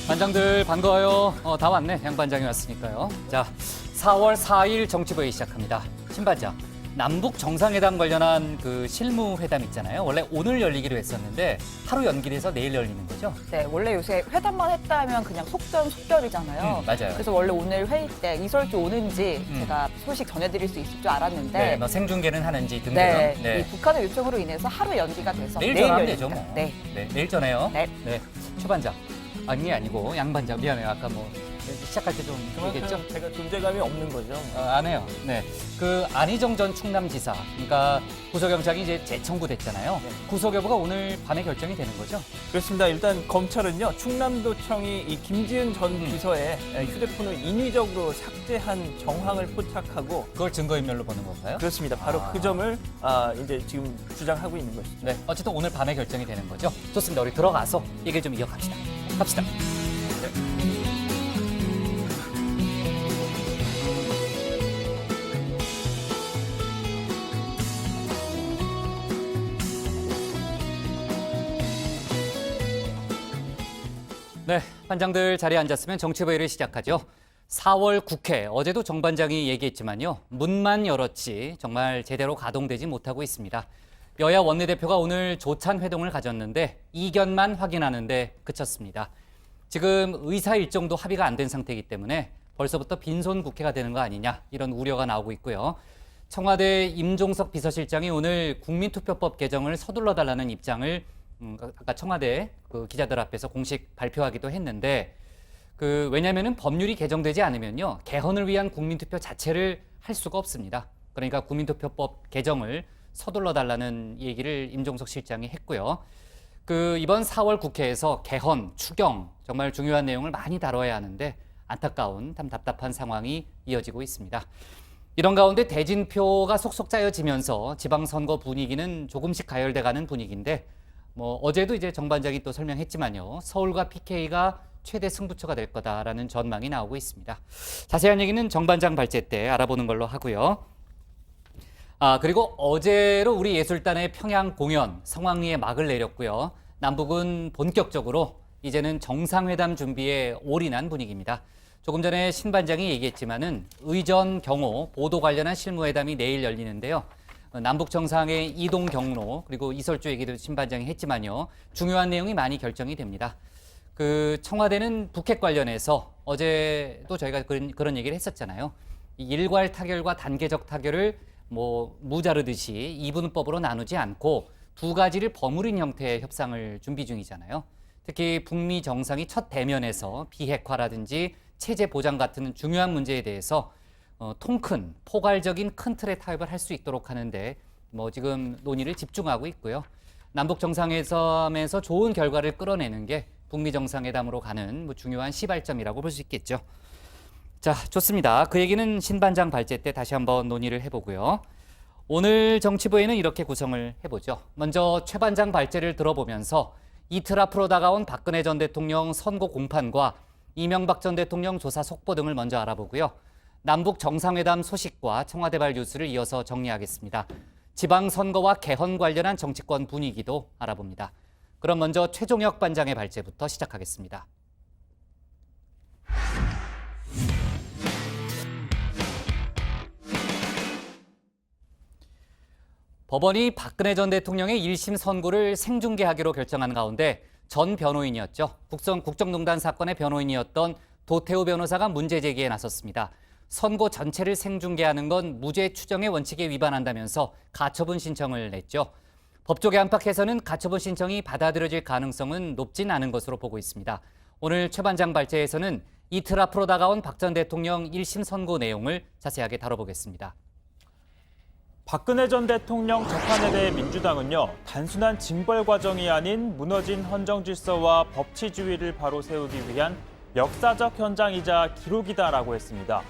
반장들 반가워요. 다 왔네. 양 반장이 왔으니까요. 자, 4월 4일 정치부회 시작합니다. 신 반장, 남북 정상회담 관련한 그 실무회담 있잖아요. 원래 오늘 열리기로 했었는데 하루 연기돼서 내일 열리는 거죠? 네, 원래 요새 회담만 했다 하면 그냥 속전속결이잖아요. 맞아요. 그래서 원래 오늘 회의 때 이설주 오는지 제가 소식 전해드릴 수 있을 줄 알았는데 네, 뭐 생중계는 하는지 등등. 네, 이 북한의 요청으로 인해서 하루 연기가 돼서 내일 전화하면 열립니다. 되죠, 뭐. 네. 네, 내일 전해요. 네. 최 반장. 아니, 아니고 양 반장. 미안해요. 아까 뭐 시작할 때 좀 얘기했죠? 제가 존재감이 없는 거죠. 안 해요. 네. 그 안희정 전 충남지사, 그러니까 구속영장이 이제 재청구됐잖아요. 네. 구속 여부가 오늘 밤에 결정이 되는 거죠? 그렇습니다. 일단 검찰은요, 충남도청이 이 김지은 전 비서의 휴대폰을 인위적으로 삭제한 정황을 포착하고 그걸 증거인멸로 보는 건가요? 그렇습니다. 바로 그 점을 이제 지금 주장하고 있는 것이죠. 네. 어쨌든 오늘 밤에 결정이 되는 거죠. 좋습니다. 우리 들어가서 얘기를 좀 이어갑시다. 갑시다. 네, 반장들 자리에 앉았으면 정치부회를 시작하죠. 4월 국회, 어제도 정 반장이 얘기했지만요. 문만 열었지 정말 제대로 가동되지 못하고 있습니다. 여야 원내대표가 오늘 조찬 회동을 가졌는데 이견만 확인하는데 그쳤습니다. 지금 의사 일정도 합의가 안 된 상태이기 때문에 벌써부터 빈손 국회가 되는 거 아니냐 이런 우려가 나오고 있고요. 청와대 임종석 비서실장이 오늘 국민투표법 개정을 서둘러 달라는 입장을 아까 청와대 그 기자들 앞에서 공식 발표하기도 했는데 왜냐면은 법률이 개정되지 않으면요 개헌을 위한 국민투표 자체를 할 수가 없습니다. 그러니까 국민투표법 개정을 서둘러 달라는 얘기를 임종석 실장이 했고요. 이번 4월 국회에서 개헌, 추경 정말 중요한 내용을 많이 다뤄야 하는데 안타까운 참 답답한 상황이 이어지고 있습니다. 이런 가운데 대진표가 속속 짜여지면서 지방선거 분위기는 조금씩 가열돼가는 분위기인데 어제도 이제 정 반장이 또 설명했지만요. 서울과 PK가 최대 승부처가 될 거다라는 전망이 나오고 있습니다. 자세한 얘기는 정 반장 발제 때 알아보는 걸로 하고요. 그리고 어제로 우리 예술단의 평양 공연 성황리에 막을 내렸고요. 남북은 본격적으로 이제는 정상회담 준비에 올인한 분위기입니다. 조금 전에 신 반장이 얘기했지만은 의전 경호 보도 관련한 실무회담이 내일 열리는데요. 남북 정상의 이동 경로 그리고 이설주 얘기도 신 반장이 했지만요. 중요한 내용이 많이 결정이 됩니다. 청와대는 북핵 관련해서 어제도 저희가 그런 얘기를 했었잖아요. 일괄 타결과 단계적 타결을 무자르듯이 이분법으로 나누지 않고 두 가지를 버무린 형태의 협상을 준비 중이잖아요. 특히 북미 정상이 첫 대면에서 비핵화라든지 체제 보장 같은 중요한 문제에 대해서 통큰, 포괄적인 큰 틀의 타협을 할 수 있도록 하는데 지금 논의를 집중하고 있고요. 남북 정상회담에서 좋은 결과를 끌어내는 게 북미 정상회담으로 가는 중요한 시발점이라고 볼 수 있겠죠. 자, 좋습니다. 그 얘기는 신 반장 발제 때 다시 한번 논의를 해보고요. 오늘 정치부회는 이렇게 구성을 해보죠. 먼저 최 반장 발제를 들어보면서 이틀 앞으로 다가온 박근혜 전 대통령 선고 공판과 이명박 전 대통령 조사 속보 등을 먼저 알아보고요. 남북 정상회담 소식과 청와대발 뉴스를 이어서 정리하겠습니다. 지방선거와 개헌 관련한 정치권 분위기도 알아봅니다. 그럼 먼저 최종혁 반장의 발제부터 시작하겠습니다. 법원이 박근혜 전 대통령의 1심 선고를 생중계하기로 결정한 가운데 전 변호인이었죠. 국정농단 사건의 변호인이었던 도태우 변호사가 문제 제기에 나섰습니다. 선고 전체를 생중계하는 건 무죄 추정의 원칙에 위반한다면서 가처분 신청을 냈죠. 법조계 안팎에서는 가처분 신청이 받아들여질 가능성은 높진 않은 것으로 보고 있습니다. 오늘 최 반장 발제에서는 이틀 앞으로 다가온 박 전 대통령 1심 선고 내용을 자세하게 다뤄보겠습니다. 박근혜 전 대통령 재판에 대해 민주당은요, 단순한 징벌 과정이 아닌 무너진 헌정 질서와 법치주의를 바로 세우기 위한 역사적 현장이자 기록이다라고 했습니다.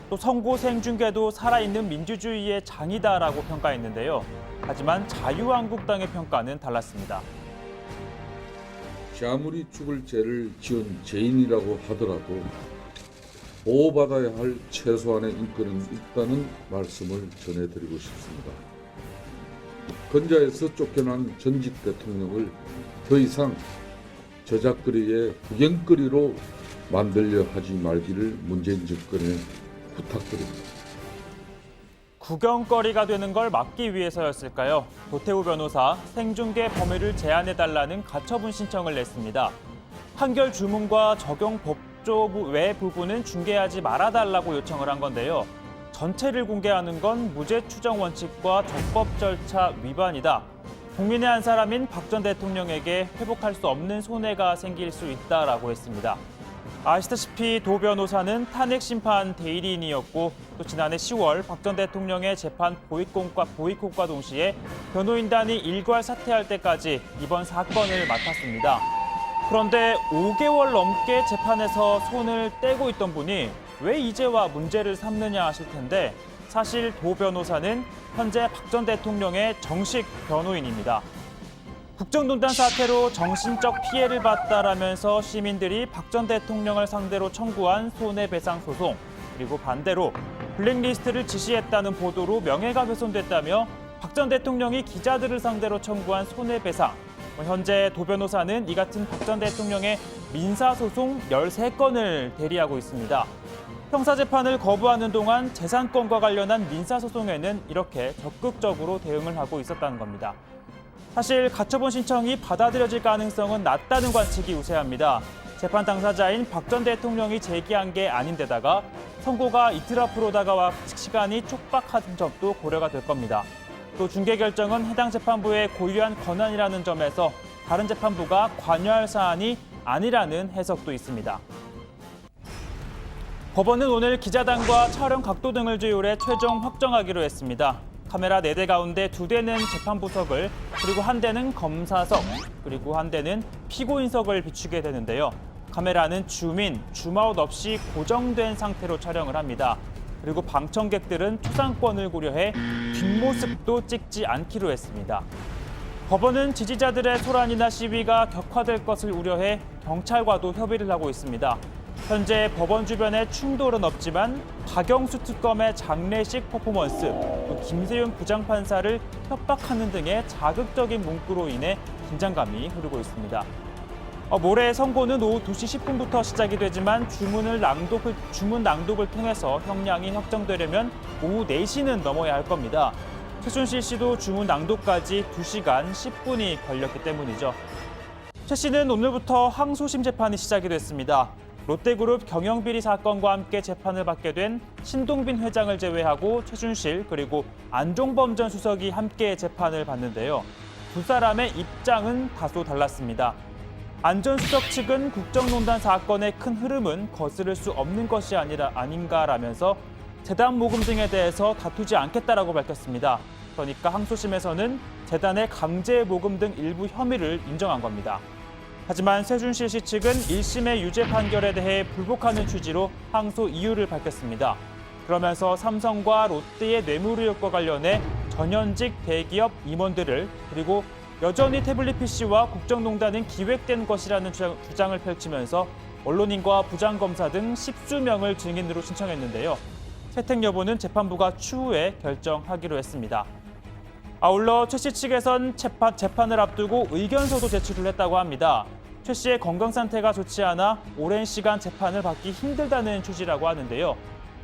또 선고 생중계도 살아있는 민주주의의 장이다라고 평가했는데요. 하지만 자유한국당의 평가는 달랐습니다. 아무리 죽을 죄를 지은 죄인이라고 하더라도 보호받아야 할 최소한의 인권은 있다는 말씀을 전해드리고 싶습니다. 근자에서 쫓겨난 전직 대통령을 더 이상 저작거리의 구경거리로 만들려 하지 말기를 문재인 정권에 부탁드립니다. 구경거리가 되는 걸 막기 위해서였을까요? 도태우 변호사 생중계 범위를 제한해달라는 가처분 신청을 냈습니다. 판결 주문과 적용 법조 외 부분은 중계하지 말아달라고 요청을 한 건데요. 전체를 공개하는 건 무죄 추정 원칙과 적법 절차 위반이다. 국민의 한 사람인 박 전 대통령에게 회복할 수 없는 손해가 생길 수 있다라고 했습니다. 아시다시피 도 변호사는 탄핵 심판 대리인이었고 또 지난해 10월 박 전 대통령의 재판 보이콧과 동시에 변호인단이 일괄 사퇴할 때까지 이번 사건을 맡았습니다. 그런데 5개월 넘게 재판에서 손을 떼고 있던 분이 왜 이제와 문제를 삼느냐 하실 텐데 사실 도 변호사는 현재 박 전 대통령의 정식 변호인입니다. 국정농단 사태로 정신적 피해를 봤다라면서 시민들이 박 전 대통령을 상대로 청구한 손해배상 소송, 그리고 반대로 블랙리스트를 지시했다는 보도로 명예가 훼손됐다며 박 전 대통령이 기자들을 상대로 청구한 손해배상, 현재 도 변호사는 이 같은 박 전 대통령의 민사소송 13건을 대리하고 있습니다. 형사재판을 거부하는 동안 재산권과 관련한 민사소송에는 이렇게 적극적으로 대응을 하고 있었다는 겁니다. 사실 가처분 신청이 받아들여질 가능성은 낮다는 관측이 우세합니다. 재판 당사자인 박 전 대통령이 제기한 게 아닌데다가 선고가 이틀 앞으로 다가와 시간이 촉박한 점도 고려가 될 겁니다. 또 중개 결정은 해당 재판부의 고유한 권한이라는 점에서 다른 재판부가 관여할 사안이 아니라는 해석도 있습니다. 법원은 오늘 기자단과 촬영 각도 등을 조율해 최종 확정하기로 했습니다. 카메라 4대 가운데 2대는 재판부석을, 그리고 1대는 검사석, 그리고 1대는 피고인석을 비추게 되는데요. 카메라는 줌인, 줌아웃 없이 고정된 상태로 촬영을 합니다. 그리고 방청객들은 초상권을 고려해 뒷모습도 찍지 않기로 했습니다. 법원은 지지자들의 소란이나 시위가 격화될 것을 우려해 경찰과도 협의를 하고 있습니다. 현재 법원 주변에 충돌은 없지만 박영수 특검의 장례식 퍼포먼스, 또 김세윤 부장판사를 협박하는 등의 자극적인 문구로 인해 긴장감이 흐르고 있습니다. 모레 선고는 오후 2시 10분부터 시작이 되지만 주문 낭독을 통해서 형량이 확정되려면 오후 4시는 넘어야 할 겁니다. 최순실 씨도 주문 낭독까지 2시간 10분이 걸렸기 때문이죠. 최 씨는 오늘부터 항소심 재판이 시작이 됐습니다. 롯데그룹 경영비리 사건과 함께 재판을 받게 된 신동빈 회장을 제외하고 최순실 그리고 안종범 전 수석이 함께 재판을 받는데요. 두 사람의 입장은 다소 달랐습니다. 안 전 수석 측은 국정농단 사건의 큰 흐름은 거스를 수 없는 것이 아닌가라면서 재단 모금 등에 대해서 다투지 않겠다라고 밝혔습니다. 그러니까 항소심에서는 재단의 강제 모금 등 일부 혐의를 인정한 겁니다. 하지만 최순실 씨 측은 1심의 유죄 판결에 대해 불복하는 취지로 항소 이유를 밝혔습니다. 그러면서 삼성과 롯데의 뇌물 의혹과 관련해 전현직 대기업 임원들을, 그리고 여전히 태블릿 PC와 국정농단은 기획된 것이라는 주장을 펼치면서 언론인과 부장검사 등 10수명을 증인으로 신청했는데요. 채택 여부는 재판부가 추후에 결정하기로 했습니다. 아울러 최 씨 측에선 재판을 앞두고 의견서도 제출을 했다고 합니다. 최 씨의 건강 상태가 좋지 않아 오랜 시간 재판을 받기 힘들다는 취지라고 하는데요.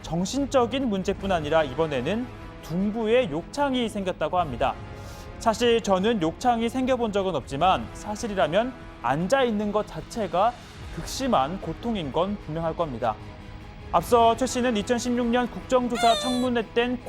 정신적인 문제뿐 아니라 이번에는 둔부에 욕창이 생겼다고 합니다. 사실 저는 욕창이 생겨본 적은 없지만 사실이라면 앉아 있는 것 자체가 극심한 고통인 건 분명할 겁니다. 앞서 최 씨는 2016년 국정조사 청문회 땐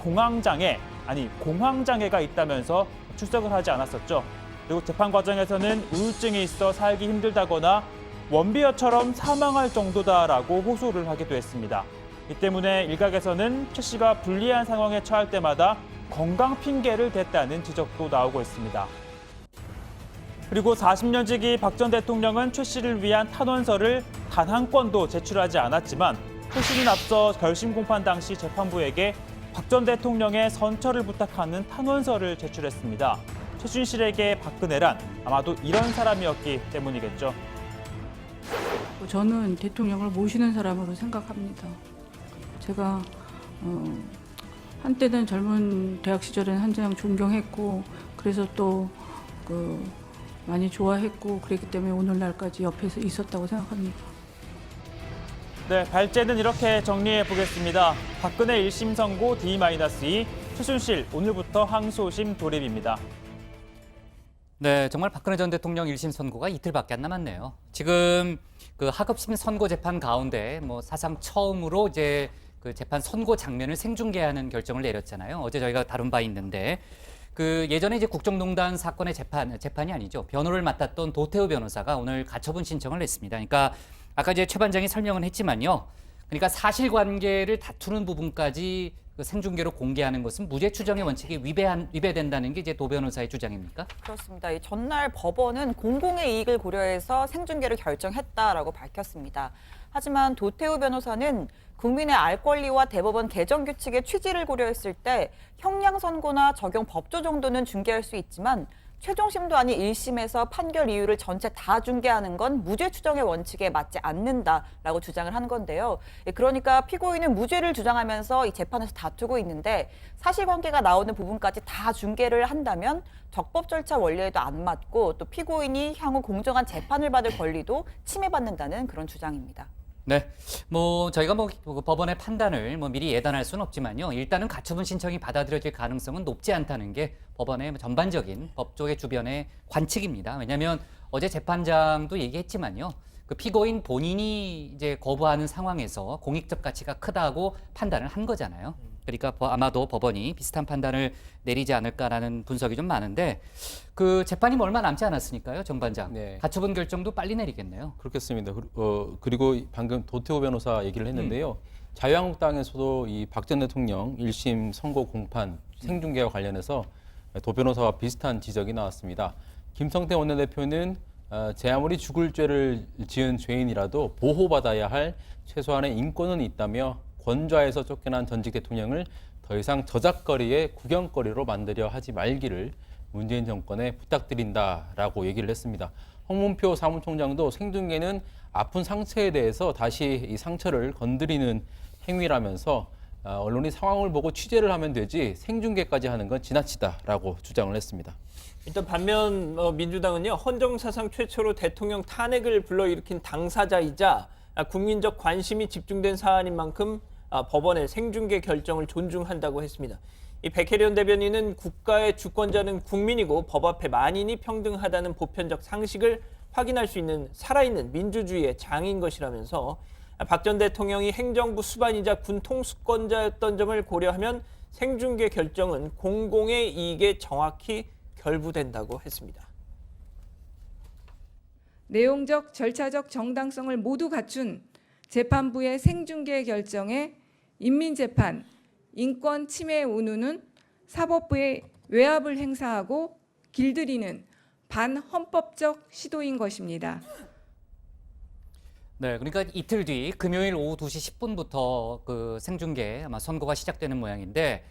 공황장애가 있다면서 출석을 하지 않았었죠. 그리고 재판 과정에서는 우울증이 있어 살기 힘들다거나 원비어처럼 사망할 정도다라고 호소를 하기도 했습니다. 이 때문에 일각에서는 최 씨가 불리한 상황에 처할 때마다 건강 핑계를 댔다는 지적도 나오고 있습니다. 그리고 40년 지기 박 전 대통령은 최 씨를 위한 탄원서를 단 한 건도 제출하지 않았지만 최 씨는 앞서 결심 공판 당시 재판부에게 박 전 대통령의 선처를 부탁하는 탄원서를 제출했습니다. 최순실에게 박근혜란 아마도 이런 사람이었기 때문이겠죠. 저는 대통령을 모시는 사람으로 생각합니다. 제가 한때는 젊은 대학 시절에는 한장 존경했고, 그래서 또 많이 좋아했고 그랬기 때문에 오늘날까지 옆에서 있었다고 생각합니다. 네, 발제는 이렇게 정리해 보겠습니다. 박근혜 1심 선고 D-2, 최순실 오늘부터 항소심 돌입입니다. 네, 정말 박근혜 전 대통령 1심 선고가 이틀밖에 안 남았네요. 지금 그 하급심 선고 재판 가운데 뭐 사상 처음으로 이제 그 재판 선고 장면을 생중계하는 결정을 내렸잖아요. 어제 저희가 다룬 바 있는데 그 예전에 이제 국정농단 사건의 재판이 아니죠. 변호를 맡았던 도태우 변호사가 오늘 가처분 신청을 냈습니다. 그러니까 아까 이제 최 반장이 설명은 했지만요. 그러니까 사실관계를 다투는 부분까지 그 생중계로 공개하는 것은 무죄 추정의 원칙이 위배된다는 게 이제 도 변호사의 주장입니까? 그렇습니다. 이 전날 법원은 공공의 이익을 고려해서 생중계를 결정했다라고 밝혔습니다. 하지만 도태우 변호사는 국민의 알 권리와 대법원 개정 규칙의 취지를 고려했을 때 형량 선고나 적용 법조 정도는 중계할 수 있지만 최종심도 아닌 1심에서 판결 이유를 전체 다 중계하는 건 무죄 추정의 원칙에 맞지 않는다라고 주장을 한 건데요. 그러니까 피고인은 무죄를 주장하면서 이 재판에서 다투고 있는데 사실관계가 나오는 부분까지 다 중계를 한다면 적법 절차 원리에도 안 맞고 또 피고인이 향후 공정한 재판을 받을 권리도 침해받는다는 그런 주장입니다. 네, 뭐 저희가 뭐 법원의 판단을 뭐 미리 예단할 수는 없지만요. 일단은 가처분 신청이 받아들여질 가능성은 높지 않다는 게 법원의 전반적인 법조계 주변의 관측입니다. 왜냐하면 어제 재판장도 얘기했지만요. 그 피고인 본인이 이제 거부하는 상황에서 공익적 가치가 크다고 판단을 한 거잖아요. 그러니까 아마도 법원이 비슷한 판단을 내리지 않을까라는 분석이 좀 많은데 그 재판이 뭐 얼마 남지 않았으니까요, 정반장. 네. 가처분 결정도 빨리 내리겠네요. 그렇겠습니다. 그리고 방금 도태우 변호사 얘기를 했는데요. 자유한국당에서도 이 박 전 대통령 1심 선고 공판 생중계와 관련해서 도 변호사와 비슷한 지적이 나왔습니다. 김성태 원내대표는 제 아무리 죽을 죄를 지은 죄인이라도 보호받아야 할 최소한의 인권은 있다며 권좌에서 쫓겨난 전직 대통령을 더 이상 저작거리의 구경거리로 만들려 하지 말기를 문재인 정권에 부탁드린다라고 얘기를 했습니다. 홍문표 사무총장도 생중계는 아픈 상처에 대해서 다시 이 상처를 건드리는 행위라면서 언론이 상황을 보고 취재를 하면 되지 생중계까지 하는 건 지나치다라고 주장을 했습니다. 일단 반면 민주당은요, 헌정사상 최초로 대통령 탄핵을 불러일으킨 당사자이자 국민적 관심이 집중된 사안인 만큼 법원의 생중계 결정을 존중한다고 했습니다. 이 백혜련 대변인은 국가의 주권자는 국민이고 법 앞에 만인이 평등하다는 보편적 상식을 확인할 수 있는 살아있는 민주주의의 장인 것이라면서 박 전 대통령이 행정부 수반이자 군 통수권자였던 점을 고려하면 생중계 결정은 공공의 이익에 정확히 결부된다고 했습니다. 내용적, 절차적 정당성을 모두 갖춘 재판부의 생중계 결정에 인민재판, 인권 침해 운운은 사법부의 외압을 행사하고 길들이는 반헌법적 시도인 것입니다. 네, 그러니까 이틀 뒤 금요일 오후 2시 10분부터 그 생중계 아마 선고가 시작되는 모양인데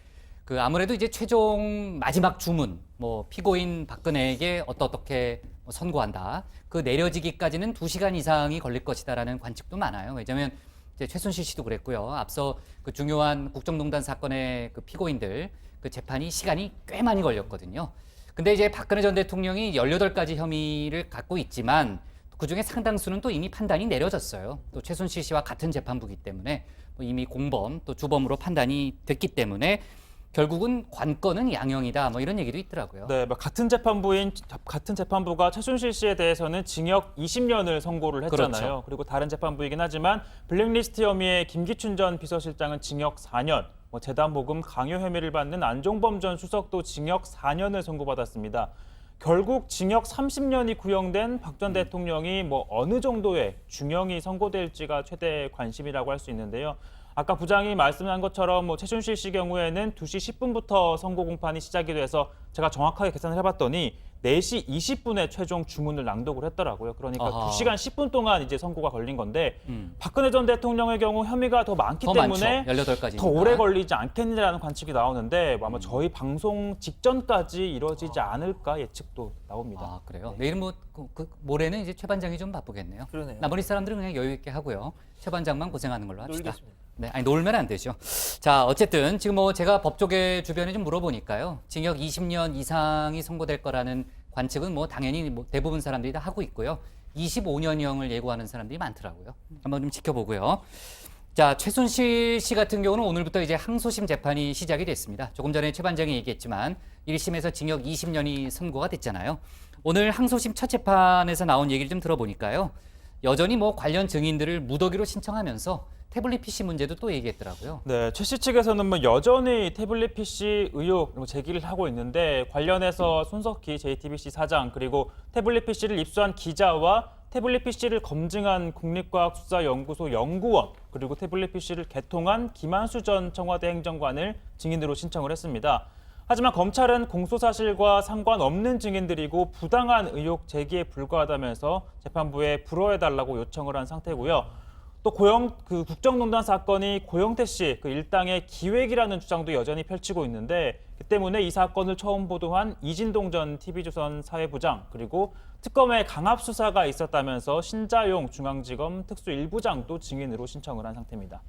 그 아무래도 이제 최종 마지막 주문 뭐 피고인 박근혜에게 어떻게 선고한다. 그 내려지기까지는 2시간 이상이 걸릴 것이다라는 관측도 많아요. 왜냐하면 이제 최순실 씨도 그랬고요. 앞서 그 중요한 국정농단 사건의 그 피고인들 그 재판이 시간이 꽤 많이 걸렸거든요. 근데 이제 박근혜 전 대통령이 18가지 혐의를 갖고 있지만 그중에 상당수는 또 이미 판단이 내려졌어요. 또 최순실 씨와 같은 재판부이기 때문에 이미 공범 또 주범으로 판단이 됐기 때문에 결국은 관건은 양형이다. 뭐 이런 얘기도 있더라고요. 네, 같은 재판부가 최순실 씨에 대해서는 징역 20년을 선고를 했잖아요. 그렇죠. 그리고 다른 재판부이긴 하지만 블랙리스트 혐의의 김기춘 전 비서실장은 징역 4년, 재단 모금 강요 혐의를 받는 안종범 전 수석도 징역 4년을 선고받았습니다. 결국 징역 30년이 구형된 박 전 대통령이 어느 정도의 중형이 선고될지가 최대 관심이라고 할 수 있는데요. 아까 부장이 말씀한 것처럼 최순실 씨 경우에는 2시 10분부터 선고 공판이 시작이 돼서 제가 정확하게 계산을 해봤더니 4시 20분에 최종 주문을 낭독을 했더라고요. 그러니까 아하. 2시간 10분 동안 이제 선고가 걸린 건데 박근혜 전 대통령의 경우 혐의가 더 많기 더 때문에 많죠. 18가지. 더 오래 걸리지 않겠느냐는 관측이 나오는데 아마 저희 방송 직전까지 이루어지지 않을까 예측도 나옵니다. 아, 그래요? 내일 모레는 이제 최 반장이 좀 바쁘겠네요. 그러네요. 나머지 사람들은 그냥 여유 있게 하고요. 최 반장만 고생하는 걸로 합시다. 놀겠습니다. 네, 아니 놀면 안 되죠. 자, 어쨌든 지금 제가 법조계 주변에 좀 물어보니까요. 징역 20년 이상이 선고될 거라는 관측은 뭐 당연히 뭐 대부분 사람들이 다 하고 있고요. 25년형을 예고하는 사람들이 많더라고요. 한번 좀 지켜보고요. 자, 최순실 씨 같은 경우는 오늘부터 이제 항소심 재판이 시작이 됐습니다. 조금 전에 최 반장이 얘기했지만 1심에서 징역 20년이 선고가 됐잖아요. 오늘 항소심 첫 재판에서 나온 얘기를 좀 들어보니까요. 여전히 뭐 관련 증인들을 무더기로 신청하면서 태블릿 PC 문제도 또 얘기했더라고요. 네, 최 씨 측에서는 뭐 여전히 태블릿 PC 의혹 제기를 하고 있는데 관련해서 손석희 JTBC 사장 그리고 태블릿 PC를 입수한 기자와 태블릿 PC를 검증한 국립과학수사연구소 연구원 그리고 태블릿 PC를 개통한 김한수 전 청와대 행정관을 증인으로 신청을 했습니다. 하지만 검찰은 공소사실과 상관없는 증인들이고 부당한 의혹 제기에 불과하다면서 재판부에 불허해달라고 요청을 한 상태고요. 또 국정농단 사건이 고영태 씨 그 일당의 기획이라는 주장도 여전히 펼치고 있는데 그 때문에 이 사건을 처음 보도한 이진동 전 TV조선 사회부장 그리고 특검의 강압 수사가 있었다면서 신자용 중앙지검 특수 1부장도 증인으로 신청을 한 상태입니다.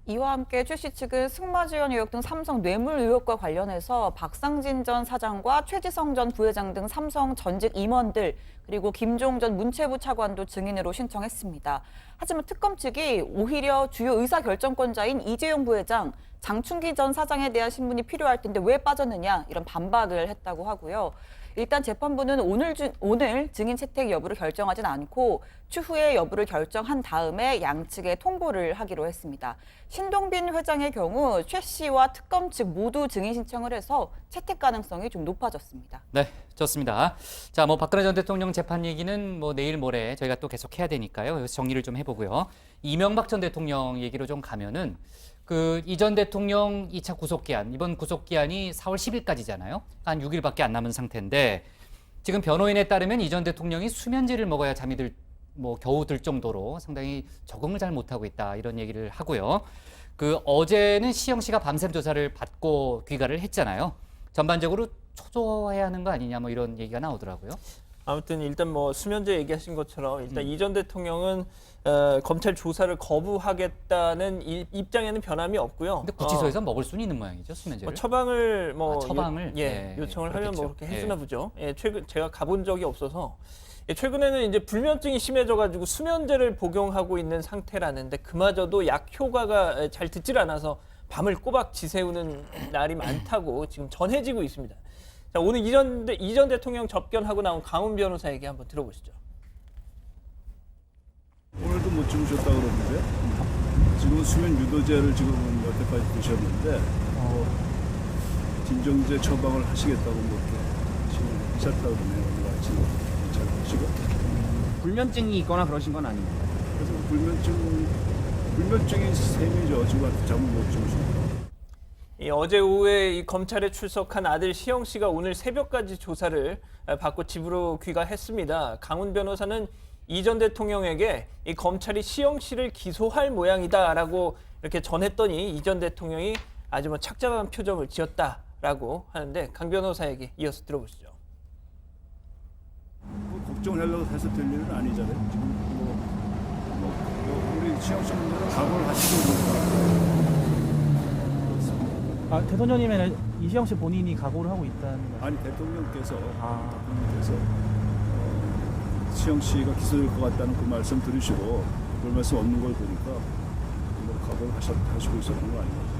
이와 함께 최 씨 측은 승마지원 의혹 등 삼성 뇌물 의혹과 관련해서 박상진 전 사장과 최지성 전 부회장 등 삼성 전직 임원들 그리고 김종 전 문체부 차관도 증인으로 신청했습니다. 하지만 특검 측이 오히려 주요 의사결정권자인 이재용 부회장, 장충기 전 사장에 대한 신문이 필요할 텐데 왜 빠졌느냐 이런 반박을 했다고 하고요. 일단 재판부는 오늘 증인 채택 여부를 결정하진 않고 추후에 여부를 결정한 다음에 양측에 통보를 하기로 했습니다. 신동빈 회장의 경우 최 씨와 특검 측 모두 증인 신청을 해서 채택 가능성이 좀 높아졌습니다. 네, 좋습니다. 자, 뭐 박근혜 전 대통령 재판 얘기는 뭐 내일 모레 저희가 또 계속 해야 되니까요. 여기서 정리를 좀 해보고요. 이명박 전 대통령 얘기로 좀 가면은 그 이 전 대통령 2차 구속기한, 이번 구속기한이 4월 10일까지잖아요. 한 6일밖에 안 남은 상태인데 지금 변호인에 따르면 이 전 대통령이 수면제를 먹어야 잠이 겨우 들 정도로 상당히 적응을 잘 못하고 있다 이런 얘기를 하고요. 그 어제는 시영 씨가 밤샘 조사를 받고 귀가를 했잖아요. 전반적으로 초조해야 하는 거 아니냐 뭐 이런 얘기가 나오더라고요. 아무튼 일단 뭐 수면제 얘기하신 것처럼 일단 이 전 대통령은 검찰 조사를 거부하겠다는 입장에는 변함이 없고요. 근데 구치소에서 먹을 수는 있는 모양이죠, 수면제를. 처방을 처방을 요청을 하면 뭐 그렇게 해주나 예. 보죠. 최근 제가 가본 적이 없어서 최근에는 이제 불면증이 심해져가지고 수면제를 복용하고 있는 상태라는데 그마저도 약 효과가 잘 듣질 않아서 밤을 꼬박 지새우는 날이 많다고 지금 전해지고 있습니다. 자, 오늘 이 전 대통령 접견하고 나온 강훈 변호사에게 한번 들어보시죠. 오늘도 못 주무셨다고 그러는데 지금 수면 유도제를 지금 여태까지 드셨는데 진정제 처방을 하시겠다고 그렇게 지금 하셨다고 그러네요. 오늘 아침에 잘 보시고 불면증이 있거나 그러신 건 아닙니다. 그래서 불면증이 셈이죠. 지금 잠을 못 주무시고. 어제 오후에 이 검찰에 출석한 아들 시영 씨가 오늘 새벽까지 조사를 받고 집으로 귀가했습니다. 강훈 변호사는 이 전 대통령에게 이 검찰이 시영 씨를 기소할 모양이다라고 이렇게 전했더니 이 전 대통령이 아주 뭐 착잡한 표정을 지었다라고 하는데 강 변호사에게 이어서 들어보시죠. 걱정하려고 해서 될 일은 아니잖아요. 지금 우리 시영 씨 문제는 각오를 하시고 있는 대통령님은 이시영 씨 본인이 각오를 하고 있다는 거. 아니 대통령께서 시영 씨가 기소될 것 같다는 그 말씀 들으시고 그럴 말씀 없는 걸 보니까 뭐 각오를 하시고 있었던 거 아니에요?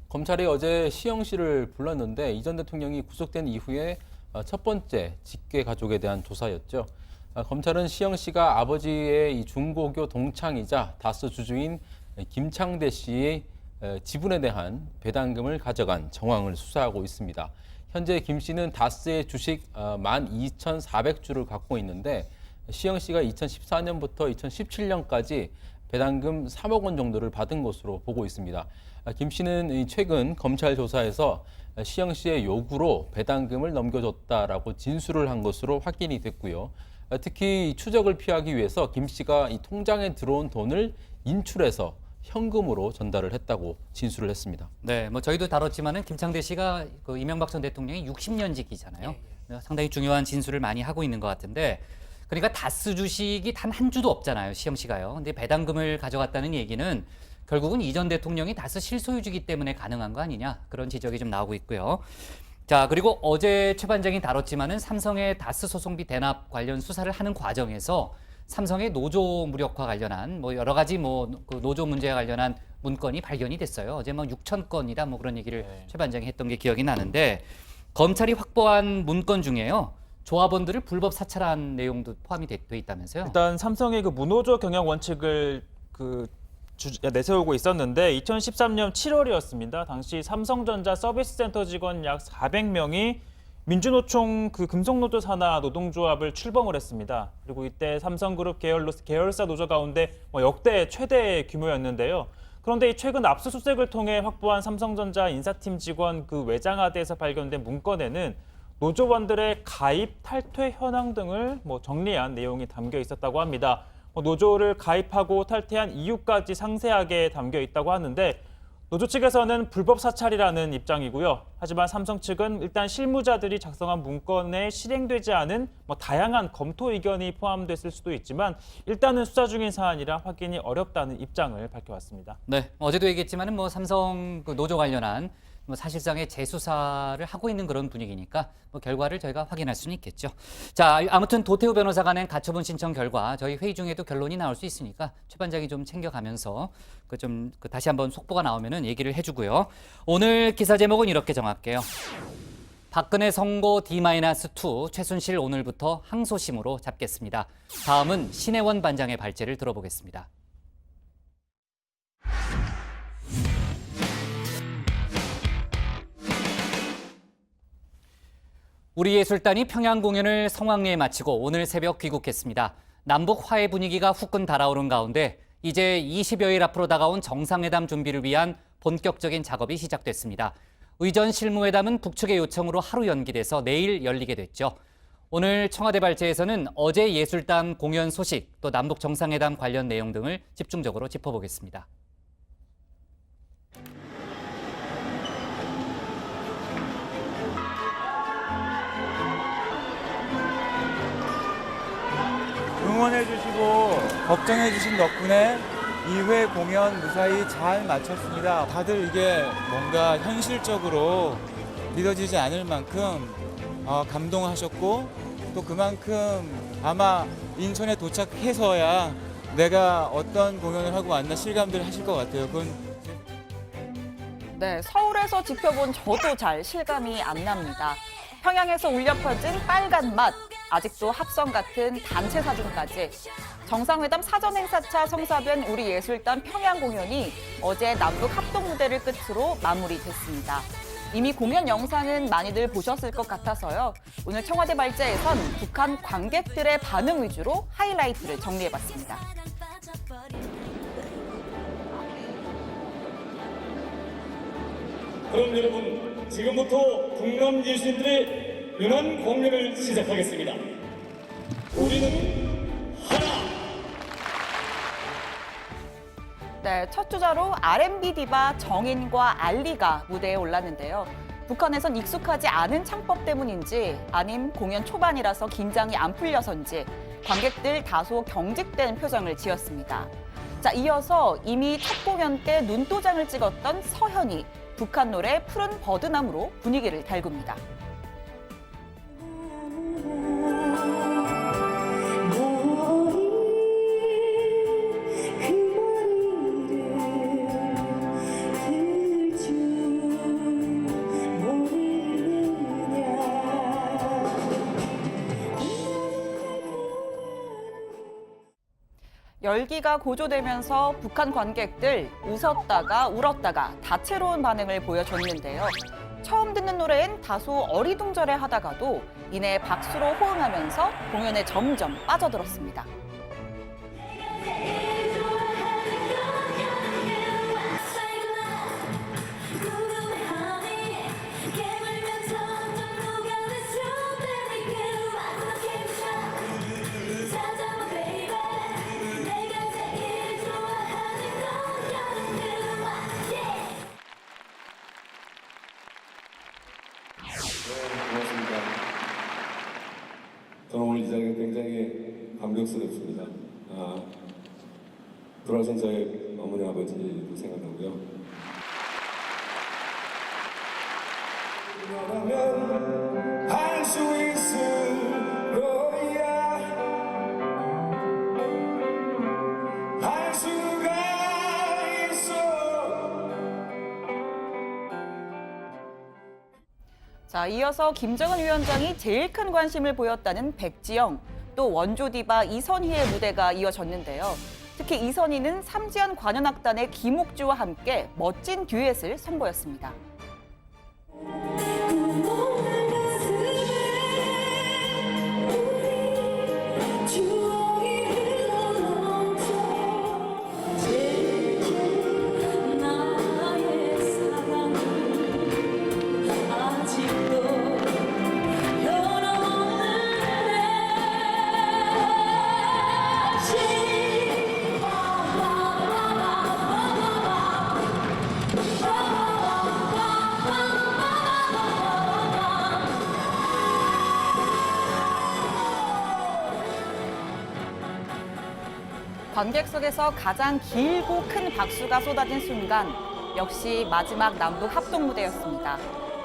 검찰이 어제 시영 씨를 불렀는데 이 전 대통령이 구속된 이후에 첫 번째 직계 가족에 대한 조사였죠. 검찰은 시영 씨가 아버지의 이 중고교 동창이자 다스 주주인 김창대 씨의 지분에 대한 배당금을 가져간 정황을 수사하고 있습니다. 현재 김 씨는 다스의 주식 12,400주를 갖고 있는데 시영 씨가 2014년부터 2017년까지 배당금 3억 원 정도를 받은 것으로 보고 있습니다. 김 씨는 최근 검찰 조사에서 시영 씨의 요구로 배당금을 넘겨줬다라고 진술을 한 것으로 확인이 됐고요. 특히 추적을 피하기 위해서 김 씨가 이 통장에 들어온 돈을 인출해서 현금으로 전달을 했다고 진술을 했습니다. 네, 뭐 저희도 다뤘지만은 김창대 씨가 그 이명박 전 대통령이 60년직이잖아요. 상당히 중요한 진술을 많이 하고 있는 것 같은데, 그러니까 다스 주식이 단 한 주도 없잖아요, 시영 씨가요. 근데 배당금을 가져갔다는 얘기는 결국은 이 전 대통령이 다스 실소유주기 때문에 가능한 거 아니냐, 그런 지적이 좀 나오고 있고요. 자, 그리고 어제 최 반장이 다뤘지만은 삼성의 다스 소송비 대납 관련 수사를 하는 과정에서 삼성의 노조 무력화 관련한 뭐 여러 가지 그 노조 문제와 관련한 문건이 발견이 됐어요. 어제 6천 건이다 그런 얘기를 최 반장이 했던 게 기억이 나는데 검찰이 확보한 문건 중에요. 조합원들을 불법 사찰한 내용도 포함이 돼 있다면서요? 일단 삼성의 그 무노조 경영 원칙을 내세우고 있었는데 2013년 7월이었습니다. 당시 삼성전자 서비스센터 직원 약 400명이 민주노총 금속노조 산하 노동조합을 출범을 했습니다. 그리고 이때 삼성그룹 계열사 노조 가운데 역대 최대 규모였는데요. 그런데 최근 압수수색을 통해 확보한 삼성전자 인사팀 직원 외장하드에서 발견된 문건에는 노조원들의 가입, 탈퇴 현황 등을 정리한 내용이 담겨 있었다고 합니다. 노조를 가입하고 탈퇴한 이유까지 상세하게 담겨 있다고 하는데 노조 측에서는 불법 사찰이라는 입장이고요. 하지만 삼성 측은 일단 실무자들이 작성한 문건에 실행되지 않은 다양한 검토 의견이 포함됐을 수도 있지만 일단은 수사 중인 사안이라 확인이 어렵다는 입장을 밝혀왔습니다. 네, 어제도 얘기했지만은 삼성 노조 관련한 사실상의 재수사를 하고 있는 그런 분위기니까 결과를 저희가 확인할 수는 있겠죠. 자, 아무튼 도태우 변호사가 낸 가처분 신청 결과 저희 회의 중에도 결론이 나올 수 있으니까 최 반장이 좀 챙겨가면서 다시 한번 속보가 나오면은 얘기를 해주고요. 오늘 기사 제목은 이렇게 정할게요. 박근혜 선고 D-2 최순실 오늘부터 항소심으로 잡겠습니다. 다음은 신혜원 반장의 발제를 들어보겠습니다. 우리 예술단이 평양 공연을 성황리에 마치고 오늘 새벽 귀국했습니다. 남북 화해 분위기가 후끈 달아오른 가운데 이제 20여일 앞으로 다가온 정상회담 준비를 위한 본격적인 작업이 시작됐습니다. 의전 실무회담은 북측의 요청으로 하루 연기돼서 내일 열리게 됐죠. 오늘 청와대 발제에서는 어제 예술단 공연 소식, 또 남북 정상회담 관련 내용 등을 집중적으로 짚어보겠습니다. 응원해주시고 걱정해주신 덕분에 2회 공연 무사히 잘 마쳤습니다. 다들 이게 뭔가 현실적으로 믿어지지 않을 만큼 감동하셨고 또 그만큼 아마 인천에 도착해서야 내가 어떤 공연을 하고 왔나 실감들 하실 것 같아요. 네, 서울에서 지켜본 저도 잘 실감이 안 납니다. 평양에서 울려 퍼진 빨간 맛, 아직도 합성 같은 단체 사진까지. 정상회담 사전 행사차 성사된 우리 예술단 평양 공연이 어제 남북 합동 무대를 끝으로 마무리됐습니다. 이미 공연 영상은 많이들 보셨을 것 같아서요. 오늘 청와대 발제에선 북한 관객들의 반응 위주로 하이라이트를 정리해봤습니다. 그럼 여러분, 지금부터 북남 예술인들의 연안 공연을 시작하겠습니다. 우리는 하나! 네, 첫 주자로 R&B 디바 정인과 알리가 무대에 올랐는데요. 북한에선 익숙하지 않은 창법 때문인지 아님 공연 초반이라서 긴장이 안 풀려서인지 관객들 다소 경직된 표정을 지었습니다. 자, 이어서 이미 첫 공연 때 눈도장을 찍었던 서현이 북한 노래 푸른 버드나무로 분위기를 달굽니다. 열기가 고조되면서 북한 관객들 웃었다가 울었다가 다채로운 반응을 보여줬는데요. 처음 듣는 노래엔 다소 어리둥절해 하다가도 이내 박수로 호응하면서 공연에 점점 빠져들었습니다. 고맙습니다. 저는 오늘 이 자리가 굉장히 감격스럽습니다. 돌아가신 저의 어머니 아버지도 생각나고요. 그러면 할 수 있을 거야. 할 수가 있어. 자, 이어서 김정은 위원장이 제일 큰 관심을 보였다는 백지영, 또 원조 디바 이선희의 무대가 이어졌는데요. 특히 이선희는 삼지연 관현악단의 김옥주와 함께 멋진 듀엣을 선보였습니다. 관객석에서 가장 길고 큰 박수가 쏟아진 순간 역시 마지막 남북 합동 무대였습니다.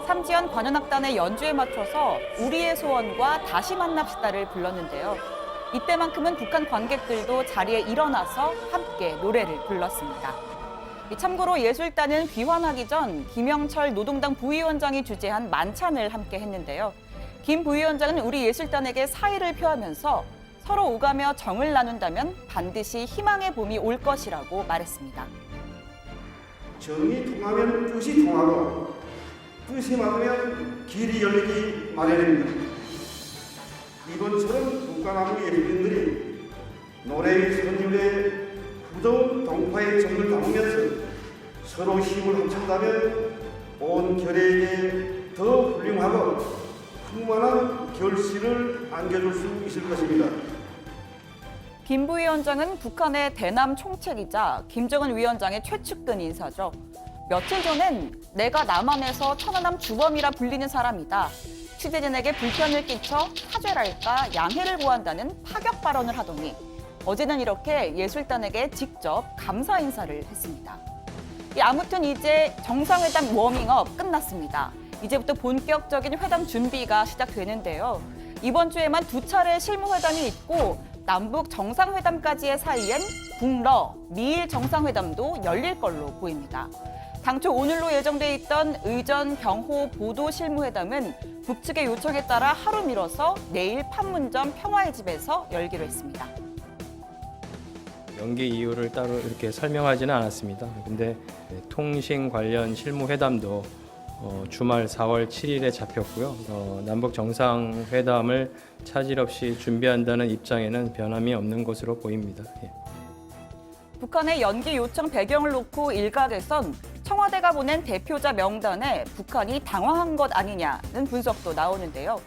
삼지연 관현악단의 연주에 맞춰서 우리의 소원과 다시 만납시다를 불렀는데요. 이때만큼은 북한 관객들도 자리에 일어나서 함께 노래를 불렀습니다. 참고로 예술단은 귀환하기 전 김영철 노동당 부위원장이 주재한 만찬을 함께 했는데요. 김 부위원장은 우리 예술단에게 사의를 표하면서 서로 오가며 정을 나눈다면 반드시 희망의 봄이 올 것이라고 말했습니다. 정이 통하면 뜻이 통하고 뜻이 맞으면 길이 열리기 마련입니다. 이번처럼 국가나무 예술인들이 노래의 선율에 부드러운 동파의 정을 담으면서 서로 힘을 합친다면 온 결의에게 더 훌륭하고 풍만한 결실을 안겨줄 수 있을 것입니다. 김 부위원장은 북한의 대남 총책이자 김정은 위원장의 최측근 인사죠. 며칠 전엔 내가 남한에서 천안함 주범이라 불리는 사람이다. 취재진에게 불편을 끼쳐 사죄랄까 양해를 구한다는 파격 발언을 하더니 어제는 이렇게 예술단에게 직접 감사 인사를 했습니다. 아무튼 이제 정상회담 워밍업 끝났습니다. 이제부터 본격적인 회담 준비가 시작되는데요. 이번 주에만 2차례 실무회담이 있고 남북 정상회담까지의 사이엔 북러, 미일 정상회담도 열릴 걸로 보입니다. 당초 오늘로 예정돼 있던 의전, 경호, 보도 실무회담은 북측의 요청에 따라 하루 미뤄서 내일 판문점 평화의 집에서 열기로 했습니다. 연기 이유를 따로 이렇게 설명하지는 않았습니다. 근데 통신 관련 실무회담도 주말 4월 7일에 잡혔고요. 남북 정상회담을 차질 없이 준비한다는 입장에는 변함이 없는 것으로 보입니다. 예. 북한의 연기 요청 배경을 놓고 일각에선 청와대가 보낸 대표자 명단에 북한이 당황한 것 아니냐는 분석도 나오는데요.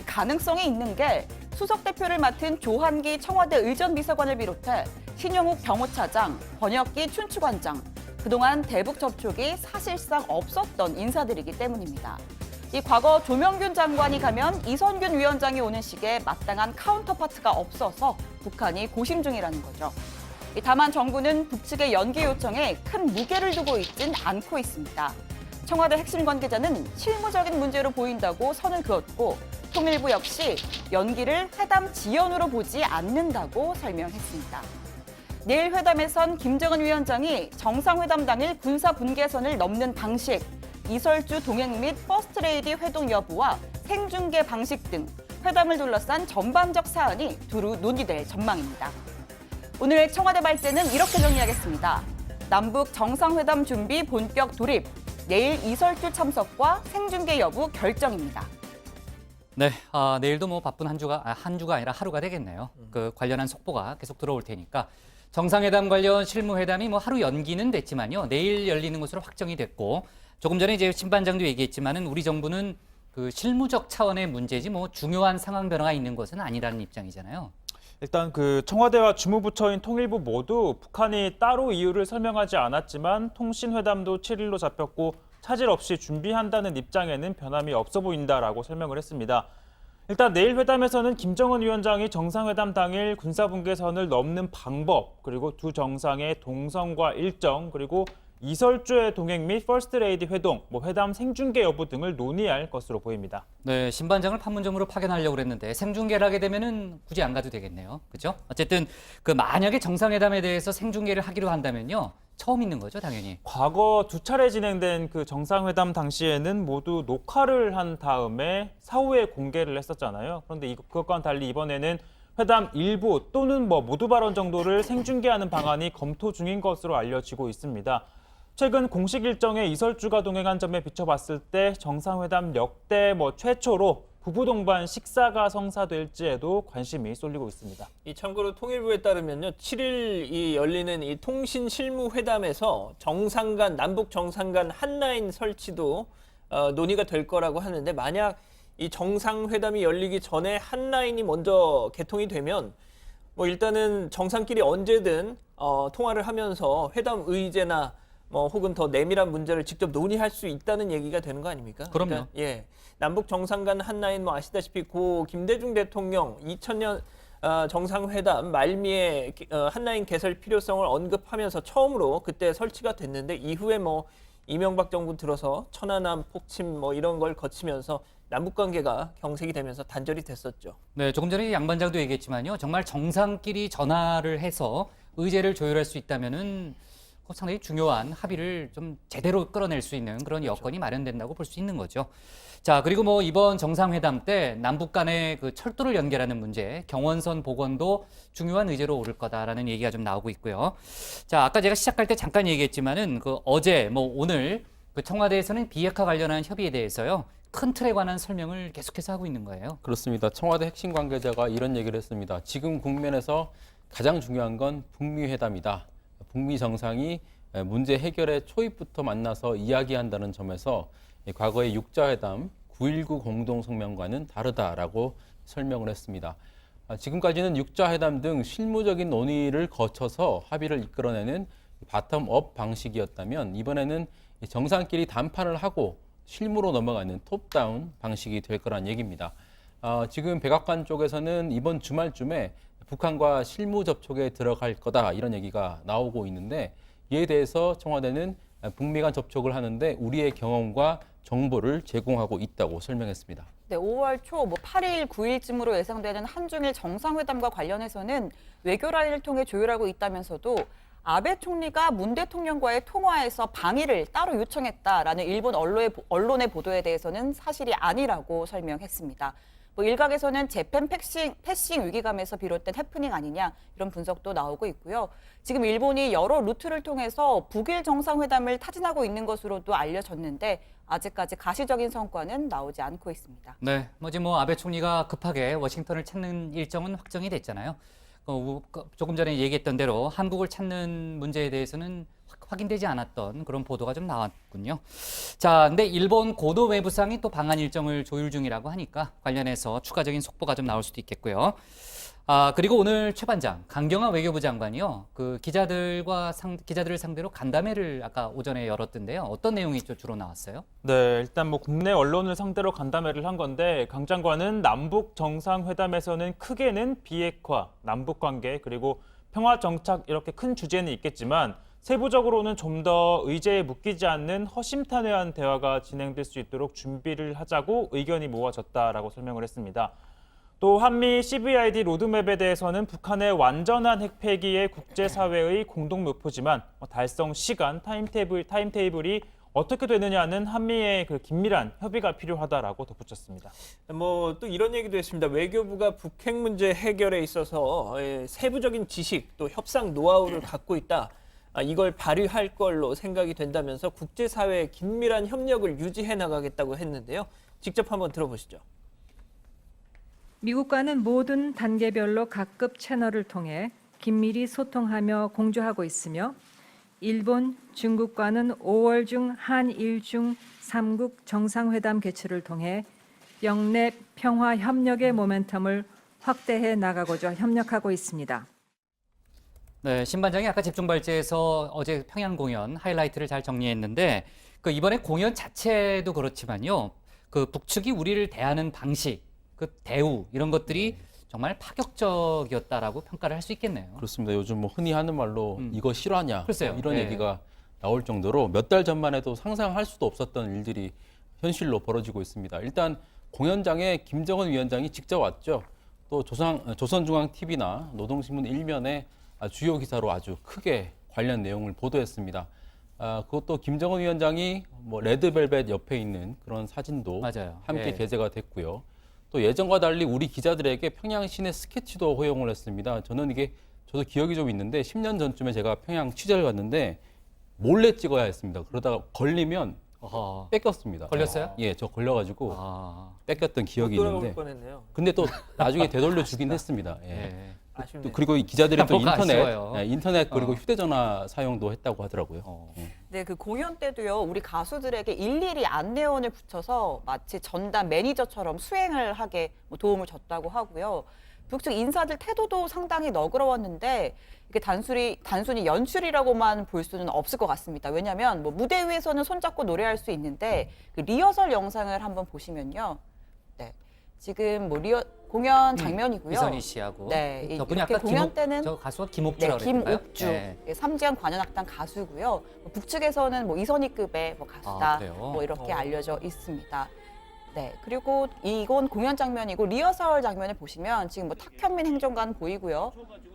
가능성이 있는 게 수석 대표를 맡은 조한기 청와대 의전비서관을 비롯해 신용욱 경호차장, 번역기 춘추관장, 그동안 대북 접촉이 사실상 없었던 인사들이기 때문입니다. 이 과거 조명균 장관이 가면 이선균 위원장이 오는 식의 마땅한 카운터파트가 없어서 북한이 고심 중이라는 거죠. 다만 정부는 북측의 연기 요청에 큰 무게를 두고 있진 않고 있습니다. 청와대 핵심 관계자는 실무적인 문제로 보인다고 선을 그었고 통일부 역시 연기를 회담 지연으로 보지 않는다고 설명했습니다. 내일 회담에선 김정은 위원장이 정상회담 당일 군사 분계선을 넘는 방식, 이설주 동행 및 퍼스트레이디 회동 여부와 생중계 방식 등 회담을 둘러싼 전반적 사안이 두루 논의될 전망입니다. 오늘 청와대 발제는 이렇게 정리하겠습니다. 남북 정상회담 준비 본격 돌입, 내일 이설주 참석과 생중계 여부 결정입니다. 네, 내일도 뭐 바쁜 한 주가 아니라 하루가 되겠네요. 그 관련한 속보가 계속 들어올 테니까 정상회담 관련 실무회담이 뭐 하루 연기는 됐지만요. 내일 열리는 것으로 확정이 됐고 조금 전에 이제 신 반장도 얘기했지만은 우리 정부는 그 실무적 차원의 문제지 뭐 중요한 상황 변화가 있는 것은 아니라는 입장이잖아요. 일단 그 청와대와 주무부처인 통일부 모두 북한이 따로 이유를 설명하지 않았지만 통신회담도 7일로 잡혔고 차질 없이 준비한다는 입장에는 변함이 없어 보인다라고 설명을 했습니다. 일단 내일 회담에서는 김정은 위원장이 정상회담 당일 군사분계선을 넘는 방법, 그리고 두 정상의 동선과 일정, 그리고 이설주의 동행 및 퍼스트레이디 회동, 회담 생중계 여부 등을 논의할 것으로 보입니다. 네, 신반장을 판문점으로 파견하려고 그랬는데 생중계를 하게 되면은 굳이 안 가도 되겠네요. 그렇죠? 어쨌든 그 만약에 정상회담에 대해서 생중계를 하기로 한다면요. 처음 있는 거죠, 당연히. 과거 2차례 진행된 그 정상회담 당시에는 모두 녹화를 한 다음에 사후에 공개를 했었잖아요. 그런데 그것과는 달리 이번에는 회담 일부 또는 모두 발언 정도를 생중계하는 방안이 검토 중인 것으로 알려지고 있습니다. 최근 공식 일정에 이설주가 동행한 점에 비춰봤을 때 정상회담 역대 최초로 부부 동반 식사가 성사될지에도 관심이 쏠리고 있습니다. 참고로 통일부에 따르면요, 7일 열리는 이 통신 실무 회담에서 남북 정상 간 한라인 설치도 논의가 될 거라고 하는데, 만약 이 정상회담이 열리기 전에 한라인이 먼저 개통이 되면 일단은 정상끼리 언제든 통화를 하면서 회담 의제나 혹은 더 내밀한 문제를 직접 논의할 수 있다는 얘기가 되는 거 아닙니까? 그럼요. 그러니까, 예, 남북 정상 간 한라인 아시다시피 고 김대중 대통령 2000년 정상회담 말미에 한라인 개설 필요성을 언급하면서 처음으로 그때 설치가 됐는데, 이후에 이명박 정부 들어서 천안함 폭침 이런 걸 거치면서 남북 관계가 경색이 되면서 단절이 됐었죠. 네, 조금 전에 양 반장도 얘기했지만요. 정말 정상끼리 전화를 해서 의제를 조율할 수 있다면은 상당히 중요한 합의를 좀 제대로 끌어낼 수 있는 그런 여건이 마련된다고 볼 수 있는 거죠. 자, 그리고 이번 정상회담 때 남북 간의 그 철도를 연결하는 문제, 경원선 복원도 중요한 의제로 오를 거다라는 얘기가 좀 나오고 있고요. 자, 아까 제가 시작할 때 잠깐 얘기했지만은 어제 오늘 그 청와대에서는 비핵화 관련한 협의에 대해서요. 큰 틀에 관한 설명을 계속해서 하고 있는 거예요. 그렇습니다. 청와대 핵심 관계자가 이런 얘기를 했습니다. 지금 국면에서 가장 중요한 건 북미 회담이다. 북미 정상이 문제 해결의 초입부터 만나서 이야기한다는 점에서 과거의 육자회담 9.19 공동성명과는 다르다라고 설명을 했습니다. 지금까지는 육자회담 등 실무적인 논의를 거쳐서 합의를 이끌어내는 바텀업 방식이었다면, 이번에는 정상끼리 담판을 하고 실무로 넘어가는 톱다운 방식이 될 거란 얘기입니다. 지금 백악관 쪽에서는 이번 주말쯤에 북한과 실무 접촉에 들어갈 거다, 이런 얘기가 나오고 있는데, 이에 대해서 청와대는 북미 간 접촉을 하는데 우리의 경험과 정보를 제공하고 있다고 설명했습니다. 네, 5월 초 8일, 9일쯤으로 예상되는 한중일 정상회담과 관련해서는 외교 라인을 통해 조율하고 있다면서도 아베 총리가 문 대통령과의 통화에서 방위를 따로 요청했다라는 일본 언론의 보도에 대해서는 사실이 아니라고 설명했습니다. 일각에서는 재팬 패싱 위기감에서 비롯된 해프닝 아니냐, 이런 분석도 나오고 있고요. 지금 일본이 여러 루트를 통해서 북일 정상회담을 타진하고 있는 것으로도 알려졌는데 아직까지 가시적인 성과는 나오지 않고 있습니다. 네, 아베 총리가 급하게 워싱턴을 찾는 일정은 확정이 됐잖아요. 조금 전에 얘기했던 대로 한국을 찾는 문제에 대해서는 확인되지 않았던 그런 보도가 좀 나왔군요. 자, 근데 일본 고도 외부상이 또 방한 일정을 조율 중이라고 하니까 관련해서 추가적인 속보가 좀 나올 수도 있겠고요. 그리고 오늘 최 반장, 강경화 외교부 장관이요. 그 기자들을 상대로 간담회를 아까 오전에 열었던데요. 어떤 내용이 주로 나왔어요? 네, 일단 국내 언론을 상대로 간담회를 한 건데, 강 장관은 남북 정상회담에서는 크게는 비핵화, 남북 관계, 그리고 평화 정착 이렇게 큰 주제는 있겠지만 세부적으로는 좀 더 의제에 묶이지 않는 허심탄회한 대화가 진행될 수 있도록 준비를 하자고 의견이 모아졌다라고 설명을 했습니다. 또 한미 CVID 로드맵에 대해서는 북한의 완전한 핵폐기의 국제사회의 공동 목표지만 달성 시간, 타임테이블이 어떻게 되느냐는 한미의 그 긴밀한 협의가 필요하다라고 덧붙였습니다. 또 이런 얘기도 했습니다. 외교부가 북핵 문제 해결에 있어서 세부적인 지식 또 협상 노하우를 갖고 있다. 이걸 발휘할 걸로 생각이 된다면서 국제사회의 긴밀한 협력을 유지해 나가겠다고 했는데요. 직접 한번 들어보시죠. 미국과는 모든 단계별로 각급 채널을 통해 긴밀히 소통하며 공조하고 있으며, 일본, 중국과는 5월 중 한일 중 3국 정상회담 개최를 통해 영내 평화 협력의 모멘텀을 확대해 나가고자 협력하고 있습니다. 네, 신반장이 아까 집중발제에서 어제 평양 공연 하이라이트를 잘 정리했는데, 이번에 공연 자체도 그렇지만요. 북측이 우리를 대하는 방식, 대우 이런 것들이 정말 파격적이었다라고 평가를 할 수 있겠네요. 그렇습니다. 요즘 흔히 하는 말로 이거 실화냐, 글쎄요. 이런 네. 얘기가 나올 정도로 몇 달 전만 해도 상상할 수도 없었던 일들이 현실로 벌어지고 있습니다. 일단 공연장에 김정은 위원장이 직접 왔죠. 또 조선중앙TV나 노동신문 일면에 주요 기사로 아주 크게 관련 내용을 보도했습니다. 그것도 김정은 위원장이 뭐 레드벨벳 옆에 있는 그런 사진도 맞아요. 함께 예. 게재가 됐고요. 또 예전과 달리 우리 기자들에게 평양 시내 스케치도 허용을 했습니다. 저도 기억이 좀 있는데 10년 전쯤에 제가 평양 취재를 갔는데 몰래 찍어야 했습니다. 그러다가 걸리면 어허. 뺏겼습니다. 걸렸어요? 예, 저 걸려가지고 뺏겼던 기억이 돌아올 있는데. 뻔했네요. 근데 또 나중에 되돌려 주긴 했습니다. 예. 예. 아쉽네요. 또 그리고 이 기자들이 또 뭐가 인터넷, 아쉬워요. 인터넷 그리고 휴대전화 사용도 했다고 하더라고요. 예. 네, 그 공연 때도요, 우리 가수들에게 일일이 안내원을 붙여서 마치 전담 매니저처럼 수행을 하게 뭐 도움을 줬다고 하고요. 북측 인사들 태도도 상당히 너그러웠는데 이게 단순히 연출이라고만 볼 수는 없을 것 같습니다. 왜냐하면 뭐 무대 위에서는 손잡고 노래할 수 있는데 그 리허설 영상을 한번 보시면요, 네, 지금 뭐 공연 장면이고요. 이선희 씨하고. 네, 저분이 이렇게 아까 공연 때는 저 가수가 김옥주라고 네, 그랬나요? 김옥주, 네. 삼지연 관현악단 가수고요. 북측에서는 뭐 이선희급의 뭐 가수다, 그래요? 뭐 이렇게 알려져 있습니다. 네, 그리고 이건 공연 장면이고 리허설 장면을 보시면 지금 뭐 탁현민 행정관 보이고요.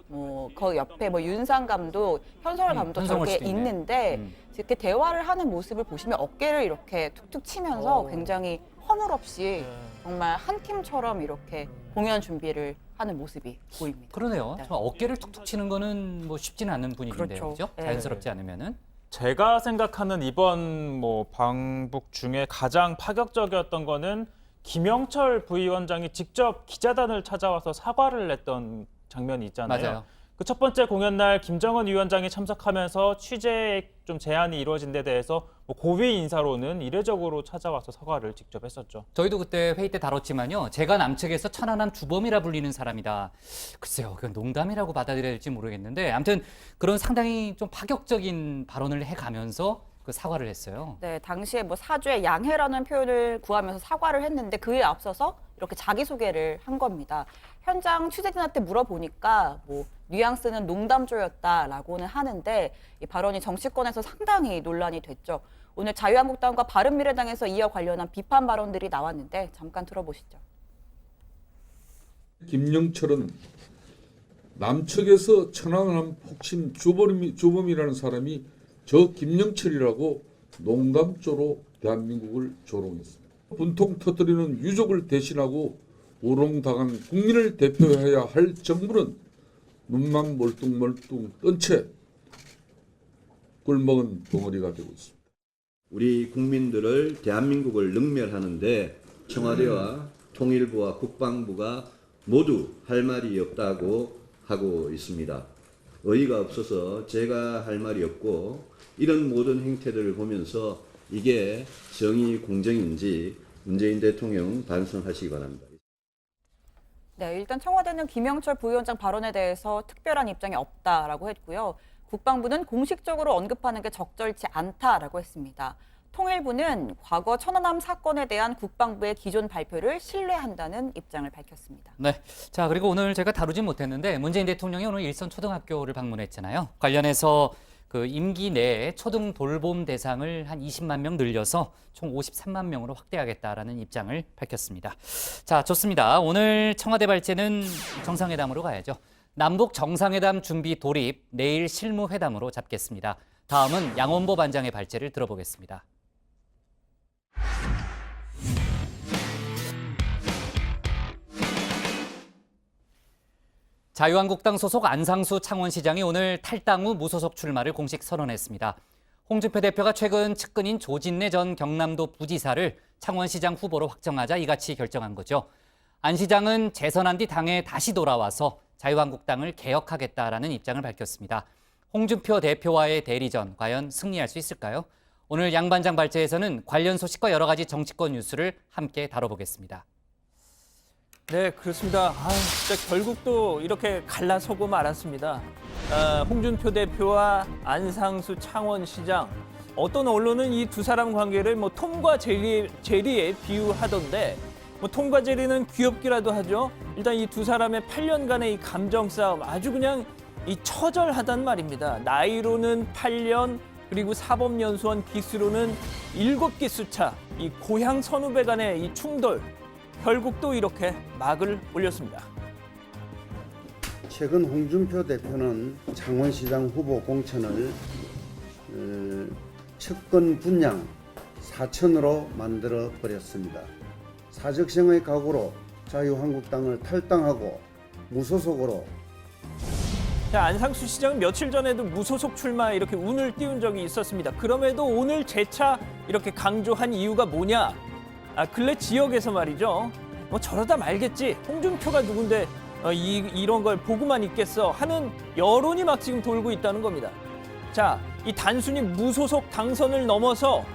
뭐 그 옆에 뭐 윤상 감독, 현성월 감독 현성월 저렇게 씨도 있네. 있는데 이렇게 대화를 하는 모습을 보시면 어깨를 이렇게 툭툭 치면서 굉장히 허물없이 정말 한 팀처럼 이렇게 공연 준비를 하는 모습이 보입니다. 그러네요. 네. 정말 어깨를 툭툭 치는 거는 뭐 쉽지는 않은 분위기인데요. 그렇죠. 그죠? 네. 자연스럽지 않으면은. 제가 생각하는 이번 뭐 방북 중에 가장 파격적이었던 거는 김영철 부위원장이 직접 기자단을 찾아와서 사과를 냈던 장면이 있잖아요. 맞아요. 그 첫 번째 공연 날 김정은 위원장이 참석하면서 취재에 좀 제한이 이루어진 데 대해서 뭐 고위 인사로는 이례적으로 찾아와서 사과를 직접 했었죠. 저희도 그때 회의 때 다뤘지만요. 제가 남측에서 천안함 주범이라 불리는 사람이다. 글쎄요, 그건 농담이라고 받아들여야 될지 모르겠는데 아무튼 그런 상당히 좀 파격적인 발언을 해가면서 그 사과를 했어요. 네, 당시에 뭐 사죄 양해라는 표현을 구하면서 사과를 했는데 그에 앞서서 이렇게 자기소개를 한 겁니다. 현장 취재진한테 물어보니까 뭐 뉘앙스는 농담조였다라고는 하는데 이 발언이 정치권에서 상당히 논란이 됐죠. 오늘 자유한국당과 바른미래당에서 이와 관련한 비판 발언들이 나왔는데 잠깐 들어보시죠. 김영철은 남측에서 천안함 폭신 주범이라는 사람이 저 김영철이라고 농담조로 대한민국을 조롱했습니다. 분통 터뜨리는 유족을 대신하고 우롱당한 국민을 대표해야 할 정부는 눈만 멀뚱멀뚱 뜬 채 꿀먹은 덩어리가 되고 있습니다. 우리 국민들을 대한민국을 능멸하는데 청와대와 통일부와 국방부가 모두 할 말이 없다고 하고 있습니다. 어이가 없어서 제가 할 말이 없고 이런 모든 행태들을 보면서 이게 정의 공정인지 문재인 대통령 반성하시기 바랍니다. 네, 일단 청와대는 김영철 부위원장 발언에 대해서 특별한 입장이 없다라고 했고요. 국방부는 공식적으로 언급하는 게 적절치 않다라고 했습니다. 통일부는 과거 천안함 사건에 대한 국방부의 기존 발표를 신뢰한다는 입장을 밝혔습니다. 네. 자, 그리고 오늘 제가 다루진 못했는데 문재인 대통령이 오늘 일선 초등학교를 방문했잖아요. 관련해서 그 임기 내에 초등 돌봄 대상을 한 20만 명 늘려서 총 53만 명으로 확대하겠다라는 입장을 밝혔습니다. 자, 좋습니다. 오늘 청와대 발제는 정상회담으로 가야죠. 남북 정상회담 준비 돌입, 내일 실무회담으로 잡겠습니다. 다음은 양원보 반장의 발제를 들어보겠습니다. 자유한국당 소속 안상수 창원시장이 오늘 탈당 후 무소속 출마를 공식 선언했습니다. 홍준표 대표가 최근 측근인 조진래 전 경남도 부지사를 창원시장 후보로 확정하자 이같이 결정한 거죠. 안 시장은 재선한 뒤 당에 다시 돌아와서 자유한국당을 개혁하겠다라는 입장을 밝혔습니다. 홍준표 대표와의 대리전 과연 승리할 수 있을까요? 오늘 양 반장 발제에서는 관련 소식과 여러 가지 정치권 뉴스를 함께 다뤄보겠습니다. 네, 그렇습니다. 진짜 결국 또 이렇게 갈라서고 말았습니다. 홍준표 대표와 안상수 창원시장. 어떤 언론은 이 두 사람 관계를 뭐 톰과 제리에 비유하던데 뭐 톰과 제리는 귀엽기라도 하죠. 일단 이 두 사람의 8년간의 이 감정 싸움 아주 그냥 이 처절하단 말입니다. 나이로는 8년, 그리고 사법연수원 기수로는 7기수 차 이 고향 선후배 간의 이 충돌 결국 또 이렇게 막을 올렸습니다. 최근 홍준표 대표는 창원시장 후보 공천을 측근 분양 사천으로 만들어 버렸습니다. 사적성의 각오로 자유한국당을 탈당하고 무소속으로. 자, 안상수 시장은 며칠 전에도 무소속 출마 이렇게 운을 띄운 적이 있었습니다. 그럼에도 오늘 재차 이렇게 강조한 이유가 뭐냐? 근래 지역에서 말이죠. 뭐 저러다 말겠지. 홍준표가 누군데 이런 걸 보고만 있겠어 하는 여론이 막 지금 돌고 있다는 겁니다. 자, 이 단순히 무소속 당선을 넘어서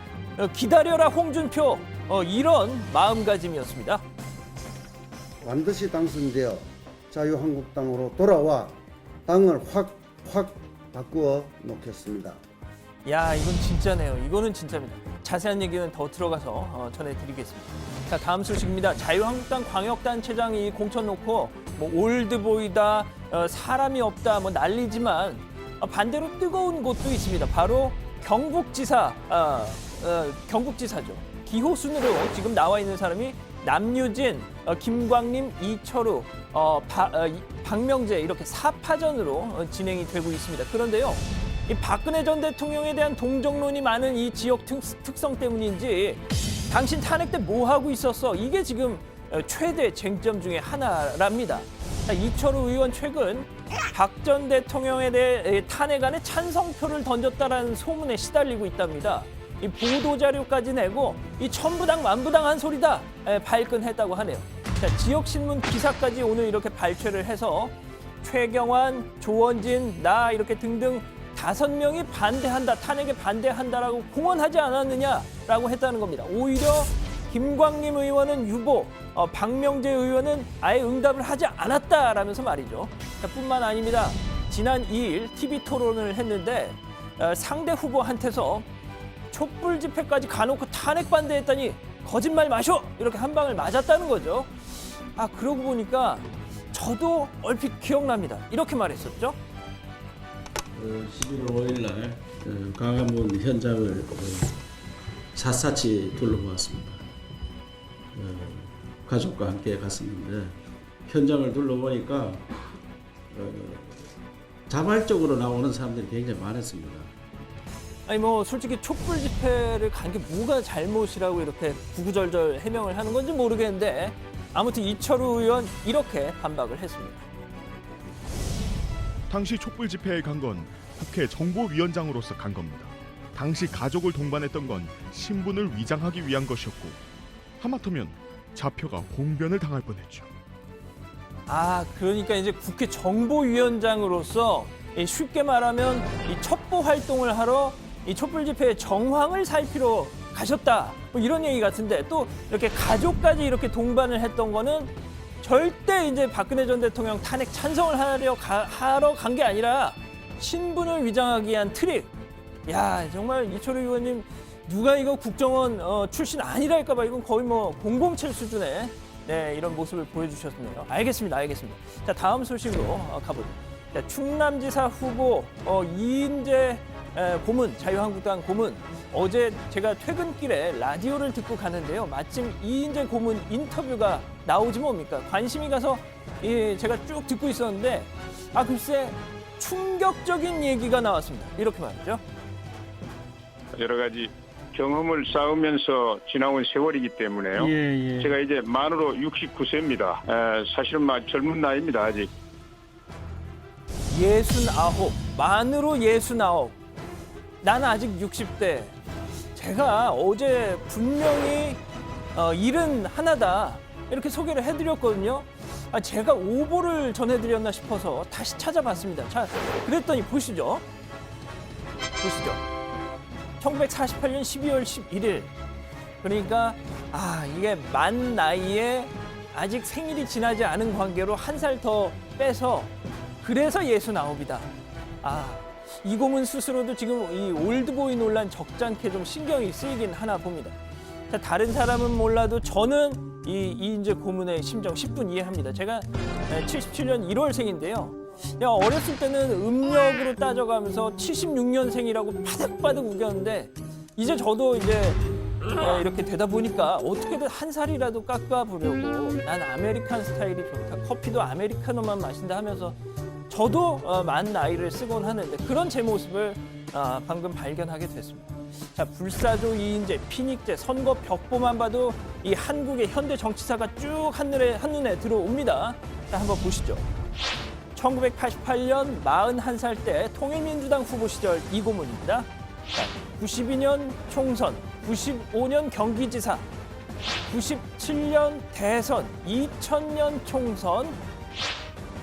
기다려라 홍준표 이런 마음가짐이었습니다. 반드시 당선되어 자유한국당으로 돌아와 당을 확 바꾸어 놓겠습니다. 야, 이건 진짜네요. 이거는 진짜입니다. 자세한 얘기는 더 들어가서 전해드리겠습니다. 자, 다음 소식입니다. 자유한국당 광역단체장이 공천 놓고 뭐 올드보이다, 사람이 없다, 뭐 난리지만 반대로 뜨거운 곳도 있습니다. 바로 경북지사죠. 기호순으로 지금 나와 있는 사람이 남유진, 김광림, 이철우, 박명재 이렇게 4파전으로 진행이 되고 있습니다. 그런데요, 이 박근혜 전 대통령에 대한 동정론이 많은 이 지역 특성 때문인지 당신 탄핵 때 뭐 하고 있었어? 이게 지금 최대 쟁점 중에 하나랍니다. 이철우 의원 최근 박 전 대통령에 대해 탄핵안에 찬성표를 던졌다라는 소문에 시달리고 있답니다. 이 보도자료까지 내고 이 천부당 만부당한 소리다 발끈했다고 하네요. 자, 지역신문 기사까지 오늘 이렇게 발췌를 해서 최경환, 조원진, 나 이렇게 등등 5명이 반대한다, 탄핵에 반대한다라고 공언하지 않았느냐라고 했다는 겁니다. 오히려 김광림 의원은 유보, 박명재 의원은 아예 응답을 하지 않았다라면서 말이죠. 자, 뿐만 아닙니다. 지난 2일 TV 토론을 했는데 상대 후보한테서 촛불 집회까지 가놓고 탄핵 반대했더니 거짓말 마셔! 이렇게 한 방을 맞았다는 거죠. 그러고 보니까 저도 얼핏 기억납니다. 이렇게 말했었죠. 11월 5일 날 광화문 현장을 샅샅이 둘러보았습니다. 가족과 함께 갔었는데 현장을 둘러보니까 자발적으로 나오는 사람들이 굉장히 많았습니다. 아니 뭐 솔직히 촛불 집회를 간 게 뭐가 잘못이라고 이렇게 구구절절 해명을 하는 건지 모르겠는데 아무튼 이철우 의원 이렇게 반박을 했습니다. 당시 촛불 집회에 간 건 국회 정보위원장으로서 간 겁니다. 당시 가족을 동반했던 건 신분을 위장하기 위한 것이었고 하마터면 잡혀가 공변을 당할 뻔했죠. 그러니까 이제 국회 정보위원장으로서 쉽게 말하면 이 첩보 활동을 하러 이 촛불 집회의 정황을 살피러 가셨다. 뭐 이런 얘기 같은데 또 이렇게 가족까지 이렇게 동반을 했던 거는 절대 이제 박근혜 전 대통령 탄핵 찬성을 하러 간 게 아니라 신분을 위장하기 위한 트릭. 야, 정말 이철우 의원님 누가 이거 국정원 출신 아니랄까 봐 이건 거의 뭐 007 수준의 이런 모습을 보여주셨네요. 알겠습니다. 자, 다음 소식으로 가보죠. 자, 충남지사 후보 이인재 고문, 자유한국당 고문. 어제 제가 퇴근길에 라디오를 듣고 가는데요. 마침 이인재 고문 인터뷰가 나오지 뭡니까? 관심이 가서 제가 쭉 듣고 있었는데 글쎄 충격적인 얘기가 나왔습니다. 이렇게 말이죠. 여러 가지 경험을 쌓으면서 지나온 세월이기 때문에요. 제가 이제 만으로 69세입니다. 사실은 젊은 나이입니다, 아직. 69, 만으로 69. 나는 아직 60대. 제가 어제 분명히 71다 이렇게 소개를 해드렸거든요. 제가 오보를 전해드렸나 싶어서 다시 찾아봤습니다. 자, 그랬더니 보시죠. 1948년 12월 11일. 그러니까 이게 만 나이에 아직 생일이 지나지 않은 관계로 한 살 더 빼서 그래서 69이다. 이 고문 스스로도 지금 이 올드보이 논란 적잖게 좀 신경이 쓰이긴 하나 봅니다. 자, 다른 사람은 몰라도 저는 이 이인재 고문의 심정 10분 이해합니다. 제가 77년 1월생인데요. 야, 어렸을 때는 음력으로 따져가면서 76년생이라고 바득바득 우겼는데 이제 저도 이제 이렇게 되다 보니까 어떻게든 한 살이라도 깎아보려고 난 아메리칸 스타일이 좋다. 커피도 아메리카노만 마신다 하면서 저도 만 나이를 쓰곤 하는데 그런 제 모습을 방금 발견하게 됐습니다. 자, 불사조 이인재, 피닉제, 선거 벽보만 봐도 이 한국의 현대 정치사가 쭉 한눈에 들어옵니다. 자, 한번 보시죠. 1988년 41살 때 통일민주당 후보 시절 이 고문입니다. 자, 92년 총선, 95년 경기지사, 97년 대선, 2000년 총선,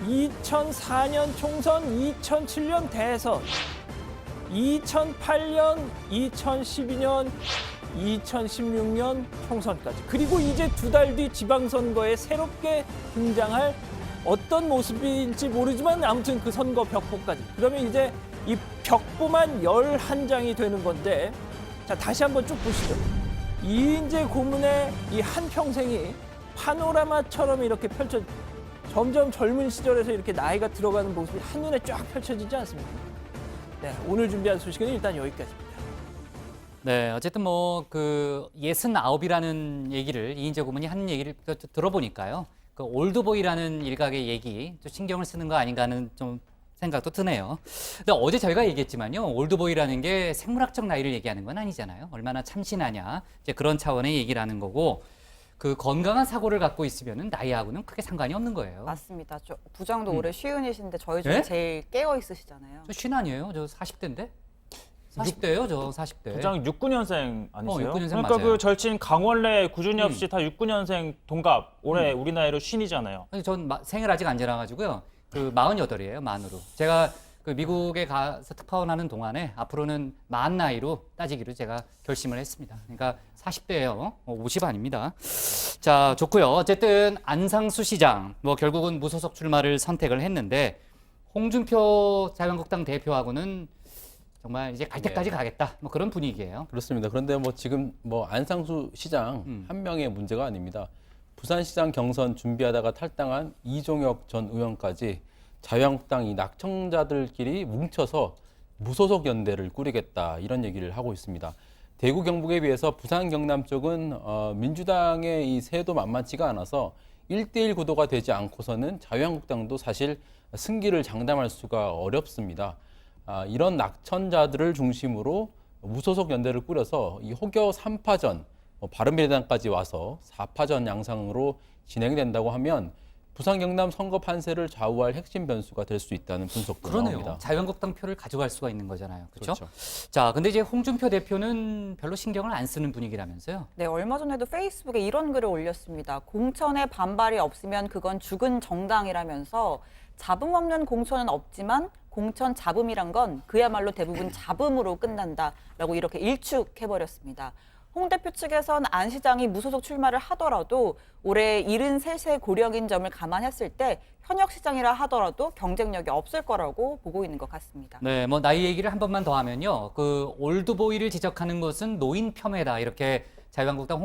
2004년 총선, 2007년 대선, 2008년, 2012년, 2016년 총선까지. 그리고 이제 두 달 뒤 지방선거에 새롭게 등장할 어떤 모습일지 모르지만 아무튼 그 선거 벽보까지. 그러면 이제 이 벽보만 11장이 되는 건데, 자, 다시 한번 쭉 보시죠. 이인재 고문의 이 한평생이 파노라마처럼 이렇게 점점 젊은 시절에서 이렇게 나이가 들어가는 모습이 한눈에 쫙 펼쳐지지 않습니까? 네, 오늘 준비한 소식은 일단 여기까지입니다. 네, 어쨌든 뭐 그 69이라는 얘기를 이인재 고문이 한 얘기를 들어보니까요. 그 올드보이라는 일각의 얘기 좀 신경을 쓰는 거 아닌가 하는 좀 생각도 드네요. 근데 어제 저희가 얘기했지만요. 올드보이라는 게 생물학적 나이를 얘기하는 건 아니잖아요. 얼마나 참신하냐. 이제 그런 차원의 얘기를 하는 거고 그 건강한 사고를 갖고 있으면은 나이하고는 크게 상관이 없는 거예요. 맞습니다. 부장도 올해 쉬운이신데 저희 중에 네? 제일 깨어 있으시잖아요. 저 쉰 아니에요. 저 40대인데? 40대예요, 저 40대. 부장 69년생 아니세요? 69년생 그러니까 맞아요. 그 절친 강원래, 구준엽 씨 다 69년생 동갑. 올해 우리 나이로 쉰이잖아요. 아니, 전 생일 아직 안 지나가지고요. 그 48이에요, 만으로. 제가 그 미국에 가서 특파원하는 동안에 앞으로는 만 나이로 따지기로 제가 결심을 했습니다. 그러니까 40대예요. 50 아닙니다. 자, 좋고요. 어쨌든 안상수 시장 뭐 결국은 무소속 출마를 선택을 했는데 홍준표 자유한국당 대표하고는 정말 이제 갈 때까지 가겠다. 뭐 그런 분위기예요. 그렇습니다. 그런데 뭐 지금 뭐 안상수 시장 한 명의 문제가 아닙니다. 부산시장 경선 준비하다가 탈당한 이종혁 전 의원까지 자유한국당 이 낙청자들끼리 뭉쳐서 무소속 연대를 꾸리겠다 이런 얘기를 하고 있습니다. 대구 경북에 비해서 부산 경남 쪽은 민주당의 이 세도 만만치가 않아서 1대1 구도가 되지 않고서는 자유한국당도 사실 승기를 장담할 수가 어렵습니다. 이런 낙천자들을 중심으로 무소속 연대를 꾸려서 이 혹여 3파전, 바른미래당까지 와서 4파전 양상으로 진행된다고 하면 부산 경남 선거 판세를 좌우할 핵심 변수가 될 수 있다는 분석도 그러네요. 나옵니다. 자유한국당 표를 가져갈 수가 있는 거잖아요. 그렇죠? 그렇죠. 자, 근데 이제 홍준표 대표는 별로 신경을 안 쓰는 분위기라면서요. 네, 얼마 전에도 페이스북에 이런 글을 올렸습니다. 공천에 반발이 없으면 그건 죽은 정당이라면서 잡음 없는 공천은 없지만 공천 잡음이란 건 그야말로 대부분 잡음으로 끝난다라고 이렇게 일축해버렸습니다. 홍 대표 측에선 안 시장이 무소속 출마를 하더라도 올해 73세 고령인 점을 감안했을 때 현역 시장이라 하더라도 경쟁력이 없을 거라고 보고 있는 것 같습니다. 네, 뭐 나이 얘기를 한 번만 더 하면요. 그 올드보이를 지적하는 것은 노인 폄훼다. 이렇게 자유한국당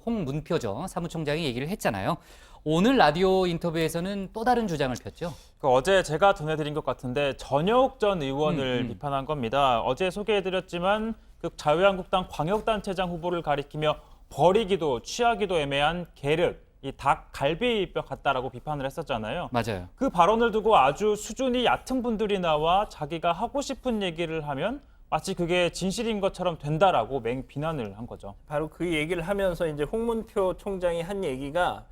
홍문표죠. 사무총장이 얘기를 했잖아요. 오늘 라디오 인터뷰에서는 또 다른 주장을 폈죠. 어제 제가 전해드린 것 같은데 전효욱 전 의원을 비판한 겁니다. 어제 소개해드렸지만 그 자유한국당 광역단체장 후보를 가리키며 버리기도 취하기도 애매한 계륵, 이 닭 갈비뼈 같다라고 비판을 했었잖아요. 맞아요. 그 발언을 두고 아주 수준이 얕은 분들이 나와 자기가 하고 싶은 얘기를 하면 마치 그게 진실인 것처럼 된다라고 맹비난을 한 거죠. 바로 그 얘기를 하면서 이제 홍문표 총장이 한 얘기가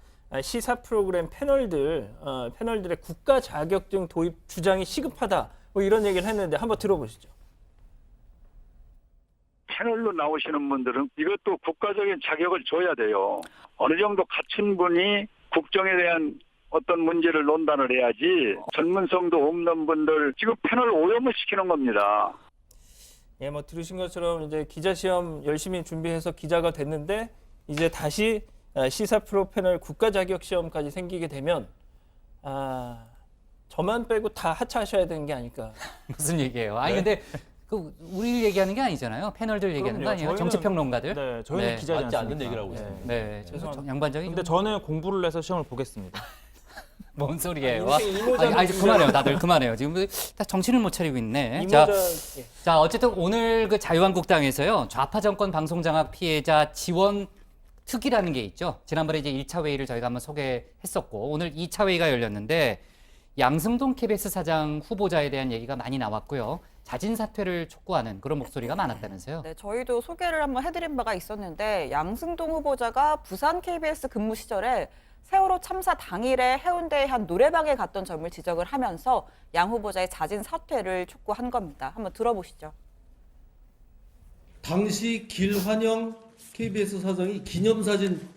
시사 프로그램 패널들의 국가 자격증 도입 주장이 시급하다. 뭐 이런 얘기를 했는데 한번 들어보시죠. 패널로 나오시는 분들은 이것도 국가적인 자격을 줘야 돼요. 어느 정도 갖춘 분이 국정에 대한 어떤 문제를 논단을 해야지 전문성도 없는 분들 지금 패널 오염을 시키는 겁니다. 예, 뭐 들으신 것처럼 이제 기자 시험 열심히 준비해서 기자가 됐는데 이제 다시 시사 프로 패널 국가 자격 시험까지 생기게 되면 저만 빼고 다 하차하셔야 되는 게 아닐까. 무슨 얘기예요? 아니 네. 근데 그 우리 얘기하는 게 아니잖아요. 패널들 얘기하는 거 아니에요? 정치평론가들? 네, 저희는 기자지 맞지 않습니까? 않는 얘기를 하고 있습니다. 네, 양반적인. 근데 저는 공부를 해서 시험을 보겠습니다. 뭔 소리예요? 인생 이모자는 아니, 그만해요. 다들 그만해요. 지금 다 정신을 못 차리고 있네. 이모자 자, 어쨌든 오늘 그 자유한국당에서요. 좌파 정권 방송장악 피해자 지원 특위라는 게 있죠. 지난번에 이제 1차 회의를 저희가 한번 소개했었고 오늘 2차 회의가 열렸는데 양승동 KBS 사장 후보자에 대한 얘기가 많이 나왔고요. 자진 사퇴를 촉구하는 그런 목소리가 많았다면서요. 네, 저희도 소개를 한번 해드린 바가 있었는데 양승동 후보자가 부산 KBS 근무 시절에 세월호 참사 당일에 해운대의 한 노래방에 갔던 점을 지적을 하면서 양 후보자의 자진 사퇴를 촉구한 겁니다. 한번 들어보시죠. 당시 길환영 KBS 사장이 기념사진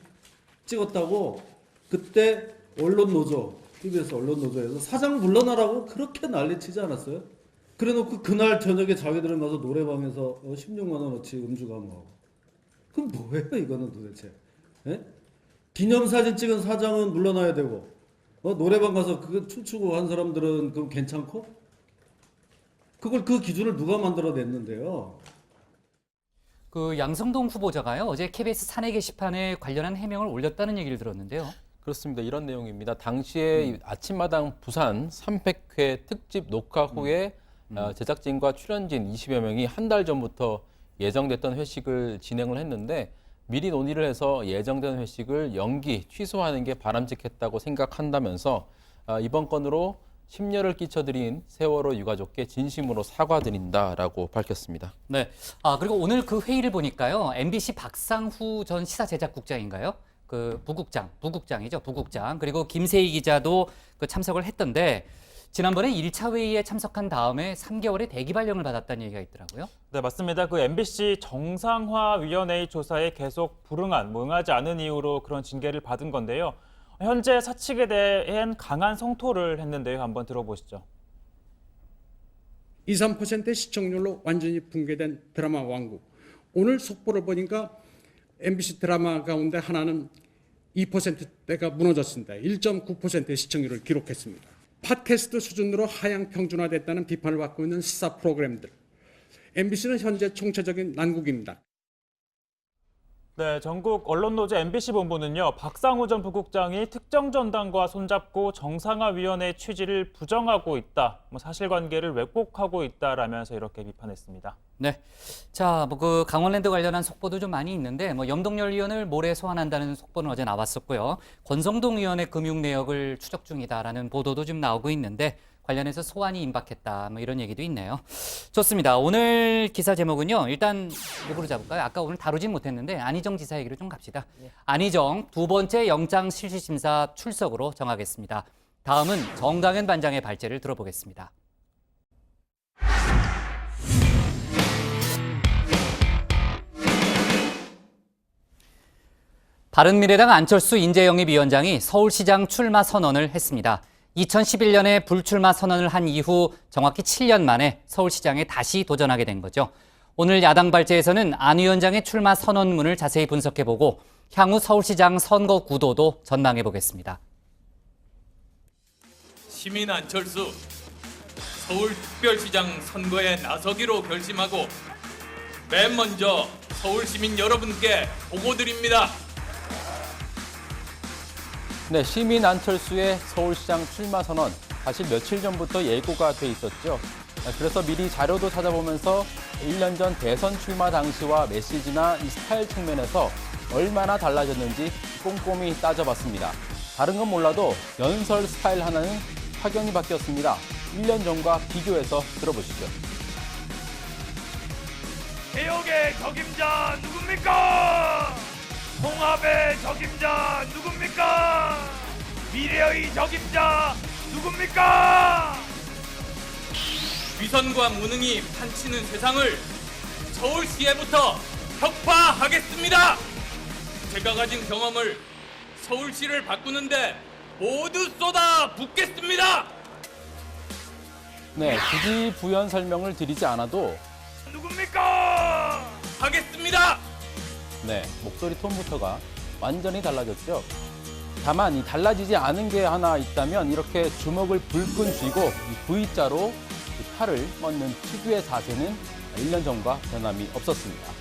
찍었다고 그때 언론노조, KBS 언론노조에서 사장 물러나라고 그렇게 난리치지 않았어요? 그래놓고 그날 저녁에 자기들은 가서 노래방에서 16만 원어치 음주 감호하고. 그럼 뭐예요 이거는 도대체? 예? 기념사진 찍은 사장은 물러나야 되고 노래방 가서 그거 춤추고 한 사람들은 그럼 괜찮고? 그 기준을 누가 만들어냈는데요? 그 양승동 후보자가요. 어제 KBS 사내 게시판에 관련한 해명을 올렸다는 얘기를 들었는데요. 그렇습니다. 이런 내용입니다. 당시에 아침마당 부산 300회 특집 녹화 후에 제작진과 출연진 20여 명이 한 달 전부터 예정됐던 회식을 진행을 했는데 미리 논의를 해서 예정된 회식을 연기, 취소하는 게 바람직했다고 생각한다면서 이번 건으로 심려를 끼쳐드린 세월호 유가족께 진심으로 사과드린다라고 밝혔습니다. 네. 그리고 오늘 그 회의를 보니까요. MBC 박상후 전 시사제작국장인가요? 그 부국장이죠. 부국장. 그리고 김세희 기자도 그 참석을 했던데 지난번에 1차 회의에 참석한 다음에 3개월의 대기발령을 받았다는 얘기가 있더라고요. 네, 맞습니다. 그 MBC 정상화위원회의 조사에 계속 응하지 않은 이유로 그런 징계를 받은 건데요. 현재 사측에 대한 강한 성토를 했는데요. 한번 들어보시죠. 23% 시청률로 완전히 붕괴된 드라마 왕국. 오늘 속보를 보니까 MBC 드라마 가운데 하나는 2%대가 무너졌습니다. 1.9%의 시청률을 기록했습니다. 팟캐스트 수준으로 하향 평준화됐다는 비판을 받고 있는 시사 프로그램들. MBC는 현재 총체적인 난국입니다. 네, 전국 언론노조 MBC 본부는요. 박상우 전 부국장이 특정 전당과 손잡고 정상화위원회의 취지를 부정하고 있다. 사실관계를 왜곡하고 있다라면서 이렇게 비판했습니다. 네, 자, 그 강원랜드 관련한 속보도 좀 많이 있는데 염동열 의원을 모레 소환한다는 속보는 어제 나왔었고요. 권성동 의원의 금융 내역을 추적 중이다라는 보도도 좀 나오고 있는데 관련해서 소환이 임박했다 이런 얘기도 있네요. 좋습니다. 오늘 기사 제목은요. 일단 누구로 잡을까요? 아까 오늘 다루진 못했는데 안희정 지사 얘기로 좀 갑시다. 안희정 두 번째 영장실시심사 출석으로 정하겠습니다. 다음은 정강현 반장의 발제를 들어보겠습니다. 바른미래당 안철수 인재영입위원장이 서울시장 출마 선언을 했습니다. 2011년에 불출마 선언을 한 이후 정확히 7년 만에 서울시장에 다시 도전하게 된 거죠. 오늘 야당 발제에서는 안 위원장의 출마 선언문을 자세히 분석해보고 향후 서울시장 선거 구도도 전망해보겠습니다. 시민 안철수, 서울특별시장 선거에 나서기로 결심하고 맨 먼저 서울시민 여러분께 보고드립니다. 네, 시민 안철수의 서울시장 출마 선언 사실 며칠 전부터 예고가 돼 있었죠. 그래서 미리 자료도 찾아보면서 1년 전 대선 출마 당시와 메시지나 이 스타일 측면에서 얼마나 달라졌는지 꼼꼼히 따져봤습니다. 다른 건 몰라도 연설 스타일 하나는 확연히 바뀌었습니다. 1년 전과 비교해서 들어보시죠. 개혁의 적임자 누굽니까? 통합의 적임자 누굽니까? 미래의 적임자 누굽니까? 위선과 무능이 판치는 세상을 서울시에부터 혁파하겠습니다. 제가 가진 경험을 서울시를 바꾸는데 모두 쏟아붓겠습니다. 네, 굳이 부연 설명을 드리지 않아도 누굽니까? 하겠습니다. 네, 목소리 톤부터가 완전히 달라졌죠. 다만 이 달라지지 않은 게 하나 있다면 이렇게 주먹을 불끈 쥐고 이 V자로 이 팔을 뻗는 특유의 자세는 1년 전과 변함이 없었습니다.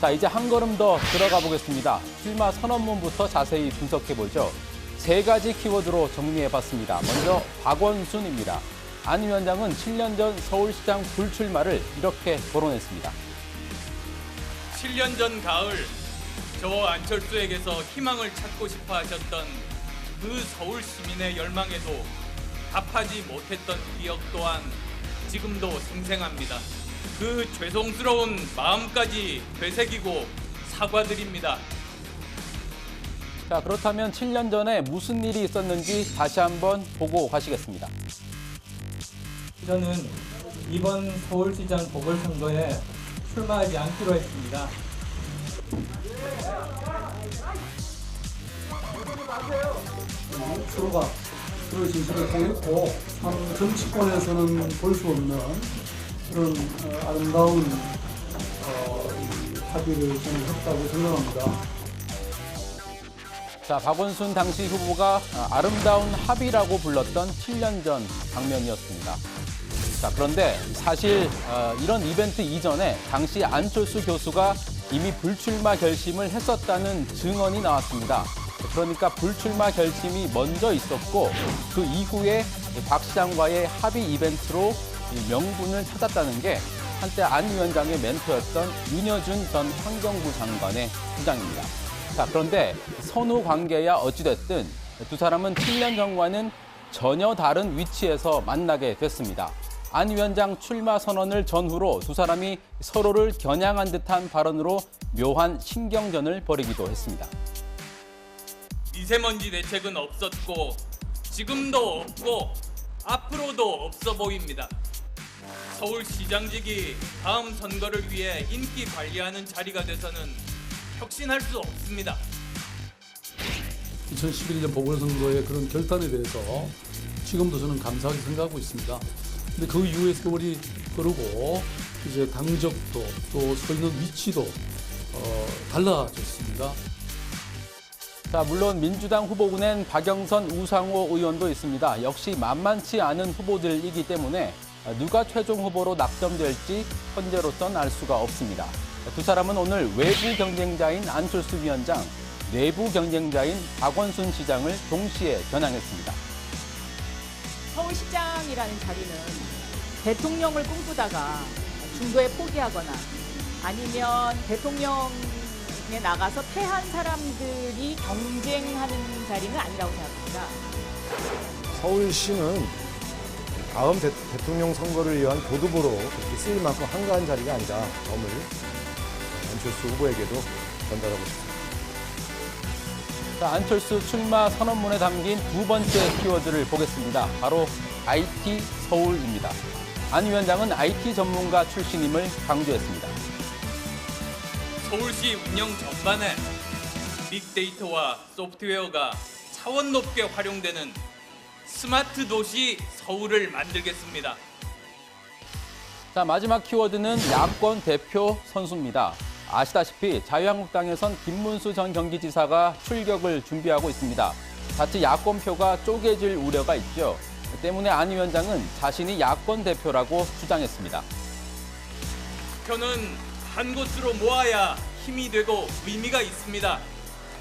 자, 이제 한 걸음 더 들어가 보겠습니다. 출마 선언문부터 자세히 분석해 보죠. 세 가지 키워드로 정리해봤습니다. 먼저 박원순입니다. 안 위원장은 7년 전 서울시장 불출마를 이렇게 거론했습니다. 7년 전 가을 저 안철수에게서 희망을 찾고 싶어 하셨던 그 서울 시민의 열망에도 답하지 못했던 기억 또한 지금도 생생합니다. 그 죄송스러운 마음까지 되새기고 사과드립니다. 자, 그렇다면 7년 전에 무슨 일이 있었는지 다시 한번 보고 가시겠습니다. 저는 이번 서울시장 보궐선거에 출마하지 않기로 했습니다. 서로가 그 진실을 통했고 참 정치권에서는 볼 수 없는 그런 아름다운 합의를 저는 했다고 생각합니다. 자, 박원순 당시 후보가 아름다운 합의라고 불렀던 7년 전 장면이었습니다. 자, 그런데 사실 이런 이벤트 이전에 당시 안철수 교수가 이미 불출마 결심을 했었다는 증언이 나왔습니다. 그러니까 불출마 결심이 먼저 있었고 그 이후에 박 시장과의 합의 이벤트로 명분을 찾았다는 게 한때 안 위원장의 멘토였던 윤여준 전 환경부 장관의 주장입니다. 자, 그런데 선후 관계야 어찌됐든 두 사람은 7년 전과는 전혀 다른 위치에서 만나게 됐습니다. 안 위원장 출마 선언을 전후로 두 사람이 서로를 겨냥한 듯한 발언으로 묘한 신경전을 벌이기도 했습니다. 미세먼지 대책은 없었고 지금도 없고 앞으로도 없어 보입니다. 서울시장직이 다음 선거를 위해 인기 관리하는 자리가 돼서는 혁신할 수 없습니다. 2011년 보궐선거의 그런 결단에 대해서 지금도 저는 감사하게 생각하고 있습니다. 근데 그 이후에 세월이 흐르고 이제 당적도 또 서 있는 위치도 달라졌습니다. 자, 물론 민주당 후보군엔 박영선, 우상호 의원도 있습니다. 역시 만만치 않은 후보들이기 때문에 누가 최종 후보로 낙점될지 현재로선 알 수가 없습니다. 두 사람은 오늘 외부 경쟁자인 안철수 위원장, 내부 경쟁자인 박원순 시장을 동시에 겨냥했습니다. 서울시장이라는 자리는 대통령을 꿈꾸다가 중도에 포기하거나 아니면 대통령에 나가서 패한 사람들이 경쟁하는 자리는 아니라고 생각합니다. 서울시는 다음 대통령 선거를 위한 교두보로 그렇게 쓰일 만큼 한가한 자리가 아니라 점을 안철수 후보에게도 전달하고 싶습니다. 자, 안철수 출마 선언문에 담긴 두 번째 키워드를 보겠습니다. 바로 IT 서울입니다. 안 위원장은 IT 전문가 출신임을 강조했습니다. 서울시 운영 전반에 빅데이터와 소프트웨어가 차원 높게 활용되는 스마트 도시 서울을 만들겠습니다. 자, 마지막 키워드는 야권 대표 선수입니다. 아시다시피 자유한국당에선 김문수 전 경기지사가 출격을 준비하고 있습니다. 자칫 야권표가 쪼개질 우려가 있죠. 때문에 안 위원장은 자신이 야권 대표라고 주장했습니다. 표는 한 곳으로 모아야 힘이 되고 의미가 있습니다.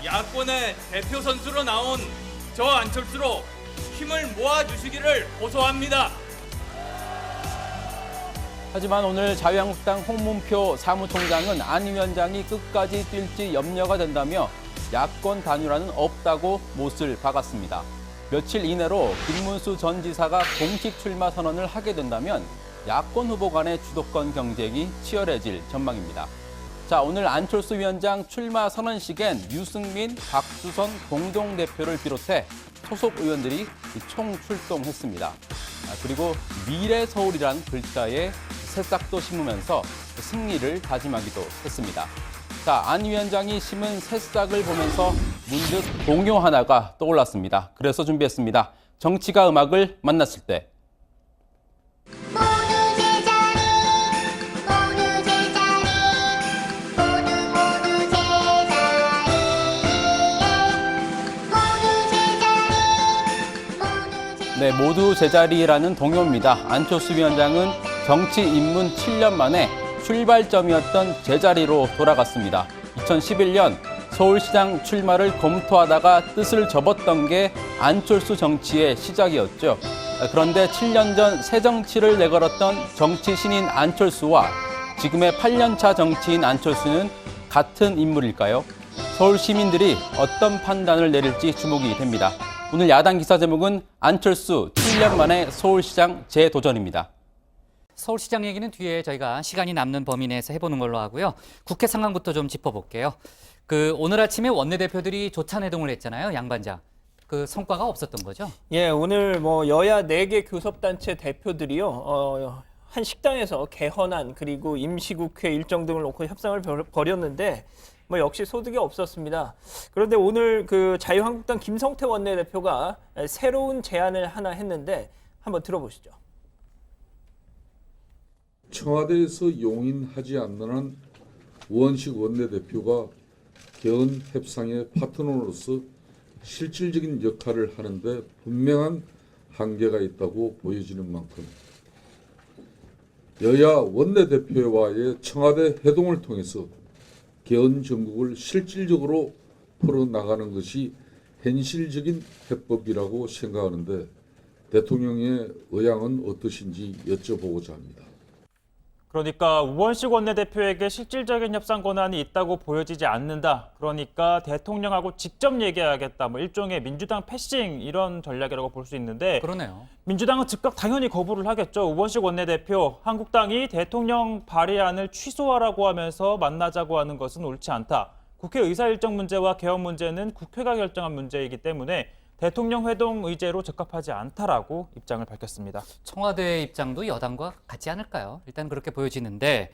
야권의 대표 선수로 나온 저 안철수로 힘을 모아주시기를 호소합니다. 하지만 오늘 자유한국당 홍문표 사무총장은 안 위원장이 끝까지 뛸지 염려가 된다며 야권 단일화는 없다고 못을 박았습니다. 며칠 이내로 김문수 전 지사가 공식 출마 선언을 하게 된다면 야권 후보 간의 주도권 경쟁이 치열해질 전망입니다. 자, 오늘 안철수 위원장 출마 선언식엔 유승민, 박주선 공동대표를 비롯해 소속 의원들이 총출동했습니다. 그리고 미래 서울이란 글자에 새싹도 심으면서 승리를 다짐하기도 했습니다. 자, 안 위원장이 심은 새싹을 보면서 문득 동요 하나가 떠올랐습니다. 그래서 준비했습니다. 정치가 음악을 만났을 때. 네, 모두 제자리라는 동요입니다. 안철수 위원장은 정치 입문 7년 만에 출발점이었던 제자리로 돌아갔습니다. 2011년 서울시장 출마를 검토하다가 뜻을 접었던 게 안철수 정치의 시작이었죠. 그런데 7년 전 새정치를 내걸었던 정치 신인 안철수와 지금의 8년차 정치인 안철수는 같은 인물일까요? 서울 시민들이 어떤 판단을 내릴지 주목이 됩니다. 오늘 야당 기사 제목은 안철수 7년 만에 서울시장 재도전입니다. 서울시장 얘기는 뒤에 저희가 시간이 남는 범위 내에서 해보는 걸로 하고요. 국회 상황부터 좀 짚어볼게요. 오늘 아침에 원내대표들이 조찬회동을 했잖아요. 양반장. 성과가 없었던 거죠? 예, 오늘 여야 4개 교섭단체 대표들이요. 한 식당에서 개헌안 그리고 임시국회 일정 등을 놓고 협상을 벌였는데 역시 소득이 없었습니다. 그런데 오늘 자유한국당 김성태 원내대표가 새로운 제안을 하나 했는데 한번 들어보시죠. 청와대에서 용인하지 않는 한 우원식 원내대표가 개헌 협상의 파트너로서 실질적인 역할을 하는데 분명한 한계가 있다고 보여지는 만큼 여야 원내대표와의 청와대 회동을 통해서 개헌 정국을 실질적으로 풀어나가는 것이 현실적인 해법이라고 생각하는데 대통령의 의향은 어떠신지 여쭤보고자 합니다. 그러니까 우원식 원내대표에게 실질적인 협상 권한이 있다고 보여지지 않는다. 그러니까 대통령하고 직접 얘기해야겠다. 일종의 민주당 패싱 이런 전략이라고 볼 수 있는데 그러네요. 민주당은 즉각 당연히 거부를 하겠죠. 우원식 원내대표, 한국당이 대통령 발의안을 취소하라고 하면서 만나자고 하는 것은 옳지 않다. 국회 의사일정 문제와 개헌 문제는 국회가 결정한 문제이기 때문에 대통령 회동 의제로 적합하지 않다라고 입장을 밝혔습니다. 청와대 입장도 여당과 같지 않을까요? 일단 그렇게 보여지는데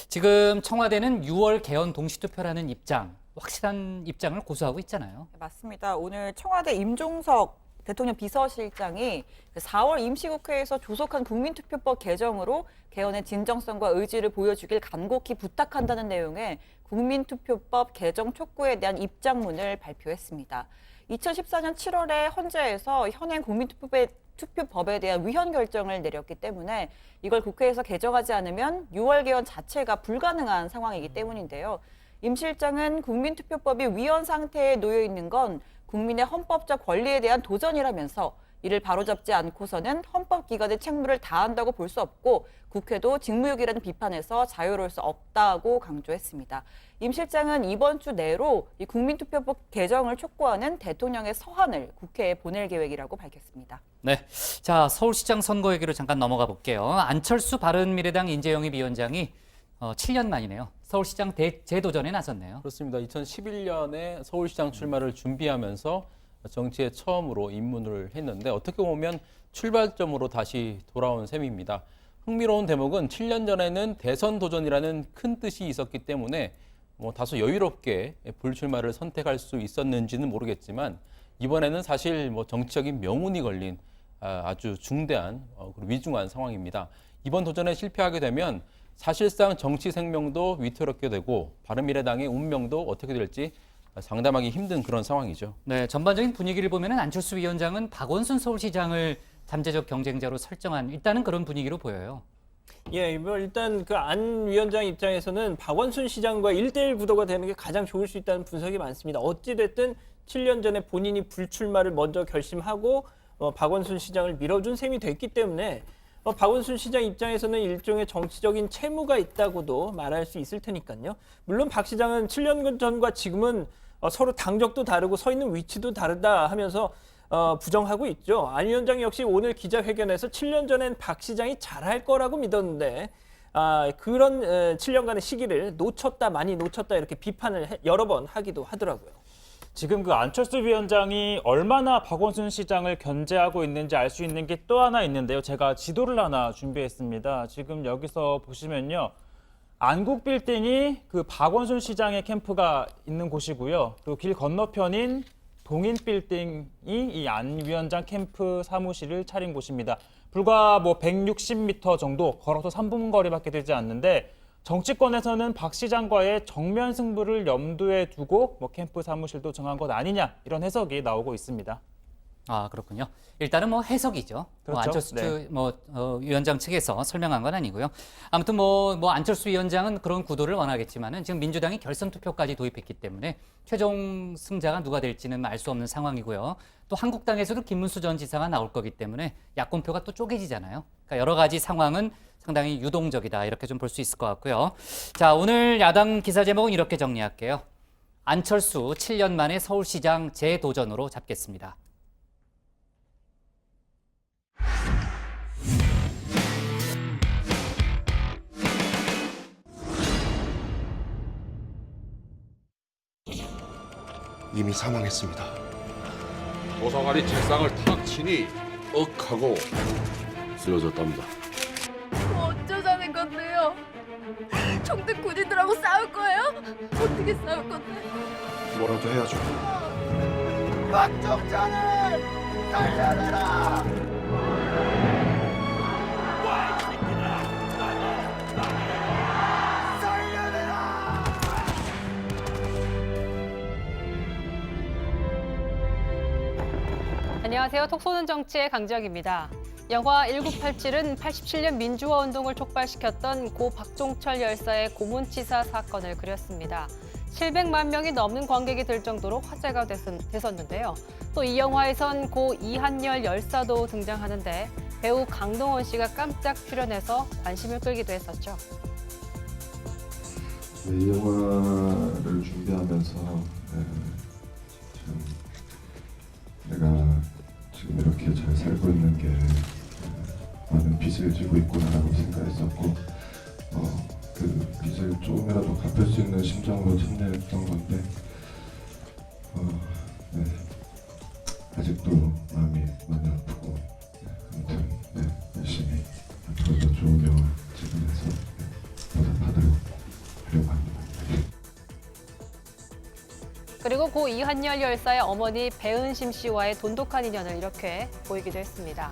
지금 청와대는 6월 개헌 동시투표라는 입장, 확실한 입장을 고수하고 있잖아요. 맞습니다. 오늘 청와대 임종석 대통령 비서실장이 4월 임시국회에서 조속한 국민투표법 개정으로 개헌의 진정성과 의지를 보여주길 간곡히 부탁한다는 내용의 국민투표법 개정 촉구에 대한 입장문을 발표했습니다. 2014년 7월에 헌재에서 현행 국민투표법에 대한 위헌 결정을 내렸기 때문에 이걸 국회에서 개정하지 않으면 6월 개헌 자체가 불가능한 상황이기 때문인데요. 임 실장은 국민투표법이 위헌 상태에 놓여 있는 건 국민의 헌법적 권리에 대한 도전이라면서 이를 바로잡지 않고서는 헌법기관의 책무를 다한다고 볼 수 없고 국회도 직무유기라는 비판에서 자유로울 수 없다고 강조했습니다. 임 실장은 이번 주 내로 이 국민투표법 개정을 촉구하는 대통령의 서한을 국회에 보낼 계획이라고 밝혔습니다. 네, 자 서울시장 선거 얘기로 잠깐 넘어가 볼게요. 안철수 바른미래당 인재영입위원장이 7년 만이네요. 서울시장 재도전에 나섰네요. 그렇습니다. 2011년에 서울시장 출마를 준비하면서 정치에 처음으로 입문을 했는데 어떻게 보면 출발점으로 다시 돌아온 셈입니다. 흥미로운 대목은 7년 전에는 대선 도전이라는 큰 뜻이 있었기 때문에 다소 여유롭게 불출마를 선택할 수 있었는지는 모르겠지만 이번에는 사실 정치적인 명운이 걸린 아주 중대한 그리고 위중한 상황입니다. 이번 도전에 실패하게 되면 사실상 정치 생명도 위태롭게 되고 바른미래당의 운명도 어떻게 될지 상담하기 힘든 그런 상황이죠. 네, 전반적인 분위기를 보면 안철수 위원장은 박원순 서울시장을 잠재적 경쟁자로 설정한 일단은 그런 분위기로 보여요. 예, 일단 안 위원장 입장에서는 박원순 시장과 1대1 구도가 되는 게 가장 좋을 수 있다는 분석이 많습니다. 어찌됐든 7년 전에 본인이 불출마를 먼저 결심하고 박원순 시장을 밀어준 셈이 됐기 때문에 박원순 시장 입장에서는 일종의 정치적인 채무가 있다고도 말할 수 있을 테니까요. 물론 박 시장은 7년 전과 지금은 서로 당적도 다르고 서 있는 위치도 다르다 하면서 부정하고 있죠. 안 위원장 역시 오늘 기자회견에서 7년 전엔 박 시장이 잘할 거라고 믿었는데 그런 7년간의 시기를 많이 놓쳤다 이렇게 비판을 여러 번 하기도 하더라고요. 지금 안철수 위원장이 얼마나 박원순 시장을 견제하고 있는지 알 수 있는 게 또 하나 있는데요. 제가 지도를 하나 준비했습니다. 지금 여기서 보시면요. 안국 빌딩이 박원순 시장의 캠프가 있는 곳이고요. 그리고 길 건너편인 동인 빌딩이 이 안 위원장 캠프 사무실을 차린 곳입니다. 불과 160m 정도 걸어서 3분 거리밖에 되지 않는데 정치권에서는 박 시장과의 정면 승부를 염두에 두고 캠프 사무실도 정한 것 아니냐 이런 해석이 나오고 있습니다. 아, 그렇군요. 일단은 뭐 해석이죠. 그렇죠. 뭐 안철수 네. 위원장 측에서 설명한 건 아니고요. 아무튼 뭐 안철수 위원장은 그런 구도를 원하겠지만은 지금 민주당이 결선 투표까지 도입했기 때문에 최종 승자가 누가 될지는 알 수 없는 상황이고요. 또 한국당에서도 김문수 전 지사가 나올 거기 때문에 야권표가 또 쪼개지잖아요. 그러니까 여러 가지 상황은 상당히 유동적이다 이렇게 좀 볼 수 있을 것 같고요. 자, 오늘 야당 기사 제목은 이렇게 정리할게요. 안철수 7년 만에 서울시장 재도전으로 잡겠습니다. 이미 사망했습니다. 도서관이 책상을 탁 치니 억 하고 쓰러졌답니다. 어쩌자는 건데요? 총등 군인들하고 싸울 거예요? 어떻게 싸울 건데? 뭐라도 해야죠. 박종찬을 살려내라! 안녕하세요. 톡 쏘는 정치의 강지혁입니다. 영화 1987은 87년 민주화 운동을 촉발시켰던 고 박종철 열사의 고문치사 사건을 그렸습니다. 700만 명이 넘는 관객이 들 정도로 화제가 됐었는데요. 또 이 영화에선 고 이한열 열사도 등장하는데 배우 강동원 씨가 깜짝 출연해서 관심을 끌기도 했었죠. 이 영화를 준비하면서 참 내가 지금 이렇게 잘 살고 있는 게 많은 빚을 지고 있구나라고 생각했었고 그 빚을 조금이라도 갚을 수 있는 심정으로 참여했던 건데 네. 아직도 마음이 많이 아프고 아무튼 열심히 앞으로도 좋은 영화 찍으면서 보답하도록 하려고 합니다. 그리고 고 이한열 열사의 어머니 배은심 씨와의 돈독한 인연을 이렇게 보이기도 했습니다.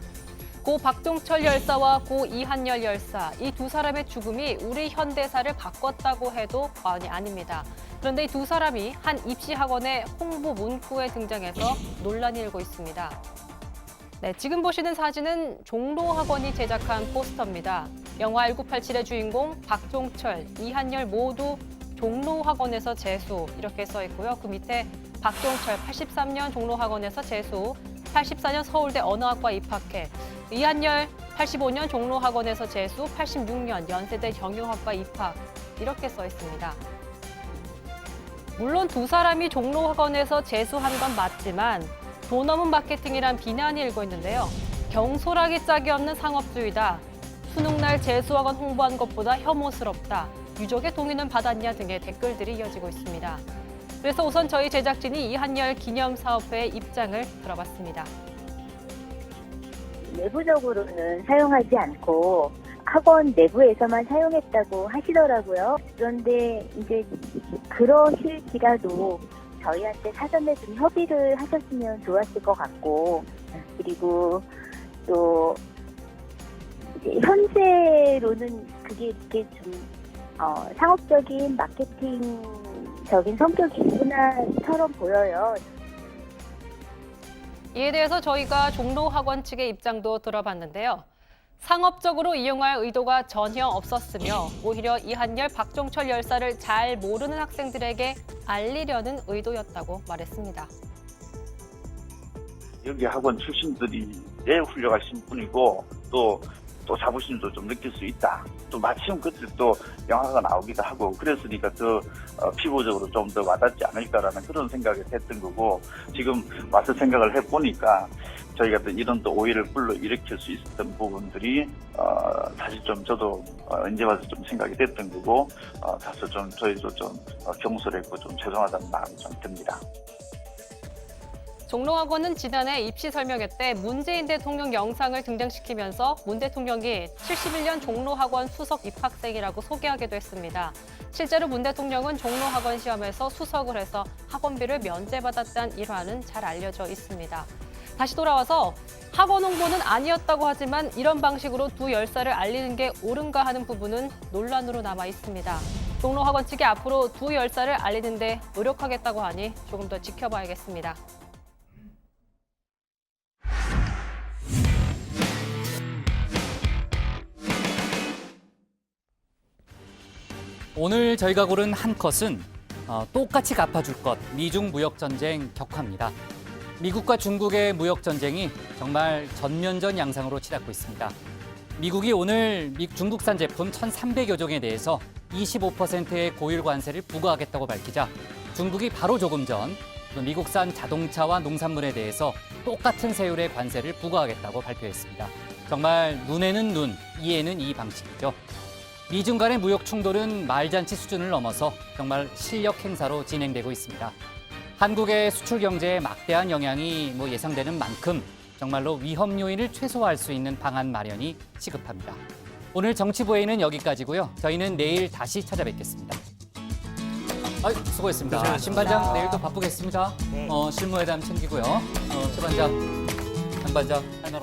고 박종철 열사와 고 이한열 열사, 이 두 사람의 죽음이 우리 현대사를 바꿨다고 해도 과언이 아닙니다. 그런데 이 두 사람이 한 입시학원의 홍보 문구에 등장해서 논란이 일고 있습니다. 네, 지금 보시는 사진은 종로학원이 제작한 포스터입니다. 영화 1987의 주인공 박종철, 이한열 모두 종로학원에서 재수 이렇게 써 있고요. 그 밑에 박종철 83년 종로학원에서 재수, 84년 서울대 언어학과 입학해, 이한열 85년 종로학원에서 재수, 86년 연세대 경영학과 입학 이렇게 써 있습니다. 물론 두 사람이 종로학원에서 재수한 건 맞지만 돈 없는 마케팅이란 비난이 일고 있는데요. 경솔하기 짝이 없는 상업주의다. 수능날 재수학원 홍보한 것보다 혐오스럽다. 유족의 동의는 받았냐 등의 댓글들이 이어지고 있습니다. 그래서 우선 저희 제작진이 이한열 기념사업회의 입장을 들어봤습니다. 내부적으로는 사용하지 않고 학원 내부에서만 사용했다고 하시더라고요. 그런데 이제 그러실지라도 저희한테 사전에 좀 협의를 하셨으면 좋았을 것 같고, 그리고 또 이제 현재로는 그게 이렇게 좀 상업적인 마케팅적인 성격이 있구나처럼 보여요. 이에 대해서 저희가 종로학원 측의 입장도 들어봤는데요. 상업적으로 이용할 의도가 전혀 없었으며 오히려 이한열, 박종철 열사를 잘 모르는 학생들에게 알리려는 의도였다고 말했습니다. 여기 학원 출신들이 내 훌륭하신 분이고 또 자부심도 좀 느낄 수 있다. 또 마침 그때 또 영화가 나오기도 하고 그랬으니까 더 피부적으로 좀 더 와닿지 않을까라는 그런 생각이 했던 거고, 지금 와서 생각을 해보니까 저희가 또 이런 또 오해를 불러일으킬 수 있었던 부분들이 사실 좀 저도 이제 와서 좀 생각이 됐던 거고, 다소 좀 저희도 좀 경솔했고 좀 죄송하다는 마음이 좀 듭니다. 종로학원은 지난해 입시 설명회 때 문재인 대통령 영상을 등장시키면서 문 대통령이 71년 종로학원 수석 입학생이라고 소개하기도 했습니다. 실제로 문 대통령은 종로학원 시험에서 수석을 해서 학원비를 면제받았다는 일화는 잘 알려져 있습니다. 다시 돌아와서 학원 홍보는 아니었다고 하지만 이런 방식으로 두 열사를 알리는 게 옳은가 하는 부분은 논란으로 남아 있습니다. 종로학원 측이 앞으로 두 열사를 알리는 데 노력하겠다고 하니 조금 더 지켜봐야겠습니다. 오늘 저희가 고른 한 컷은 똑같이 갚아줄 것, 미중 무역전쟁 격화입니다. 미국과 중국의 무역전쟁이 정말 전면전 양상으로 치닫고 있습니다. 미국이 오늘 중국산 제품 1,300여 종에 대해서 25%의 고율 관세를 부과하겠다고 밝히자 중국이 바로 조금 전 미국산 자동차와 농산물에 대해서 똑같은 세율의 관세를 부과하겠다고 발표했습니다. 정말 눈에는 눈, 이에는 이 방식이죠. 미중 간의 무역 충돌은 말잔치 수준을 넘어서 정말 실력 행사로 진행되고 있습니다. 한국의 수출 경제에 막대한 영향이 예상되는 만큼 정말로 위험 요인을 최소화할 수 있는 방안 마련이 시급합니다. 오늘 정치부회의는 여기까지고요. 저희는 내일 다시 찾아뵙겠습니다. 수고했습니다. 신 반장 내일도 바쁘겠습니다. 네. 실무회담 챙기고요. 최 반장, 장 반장 할 말 없나요?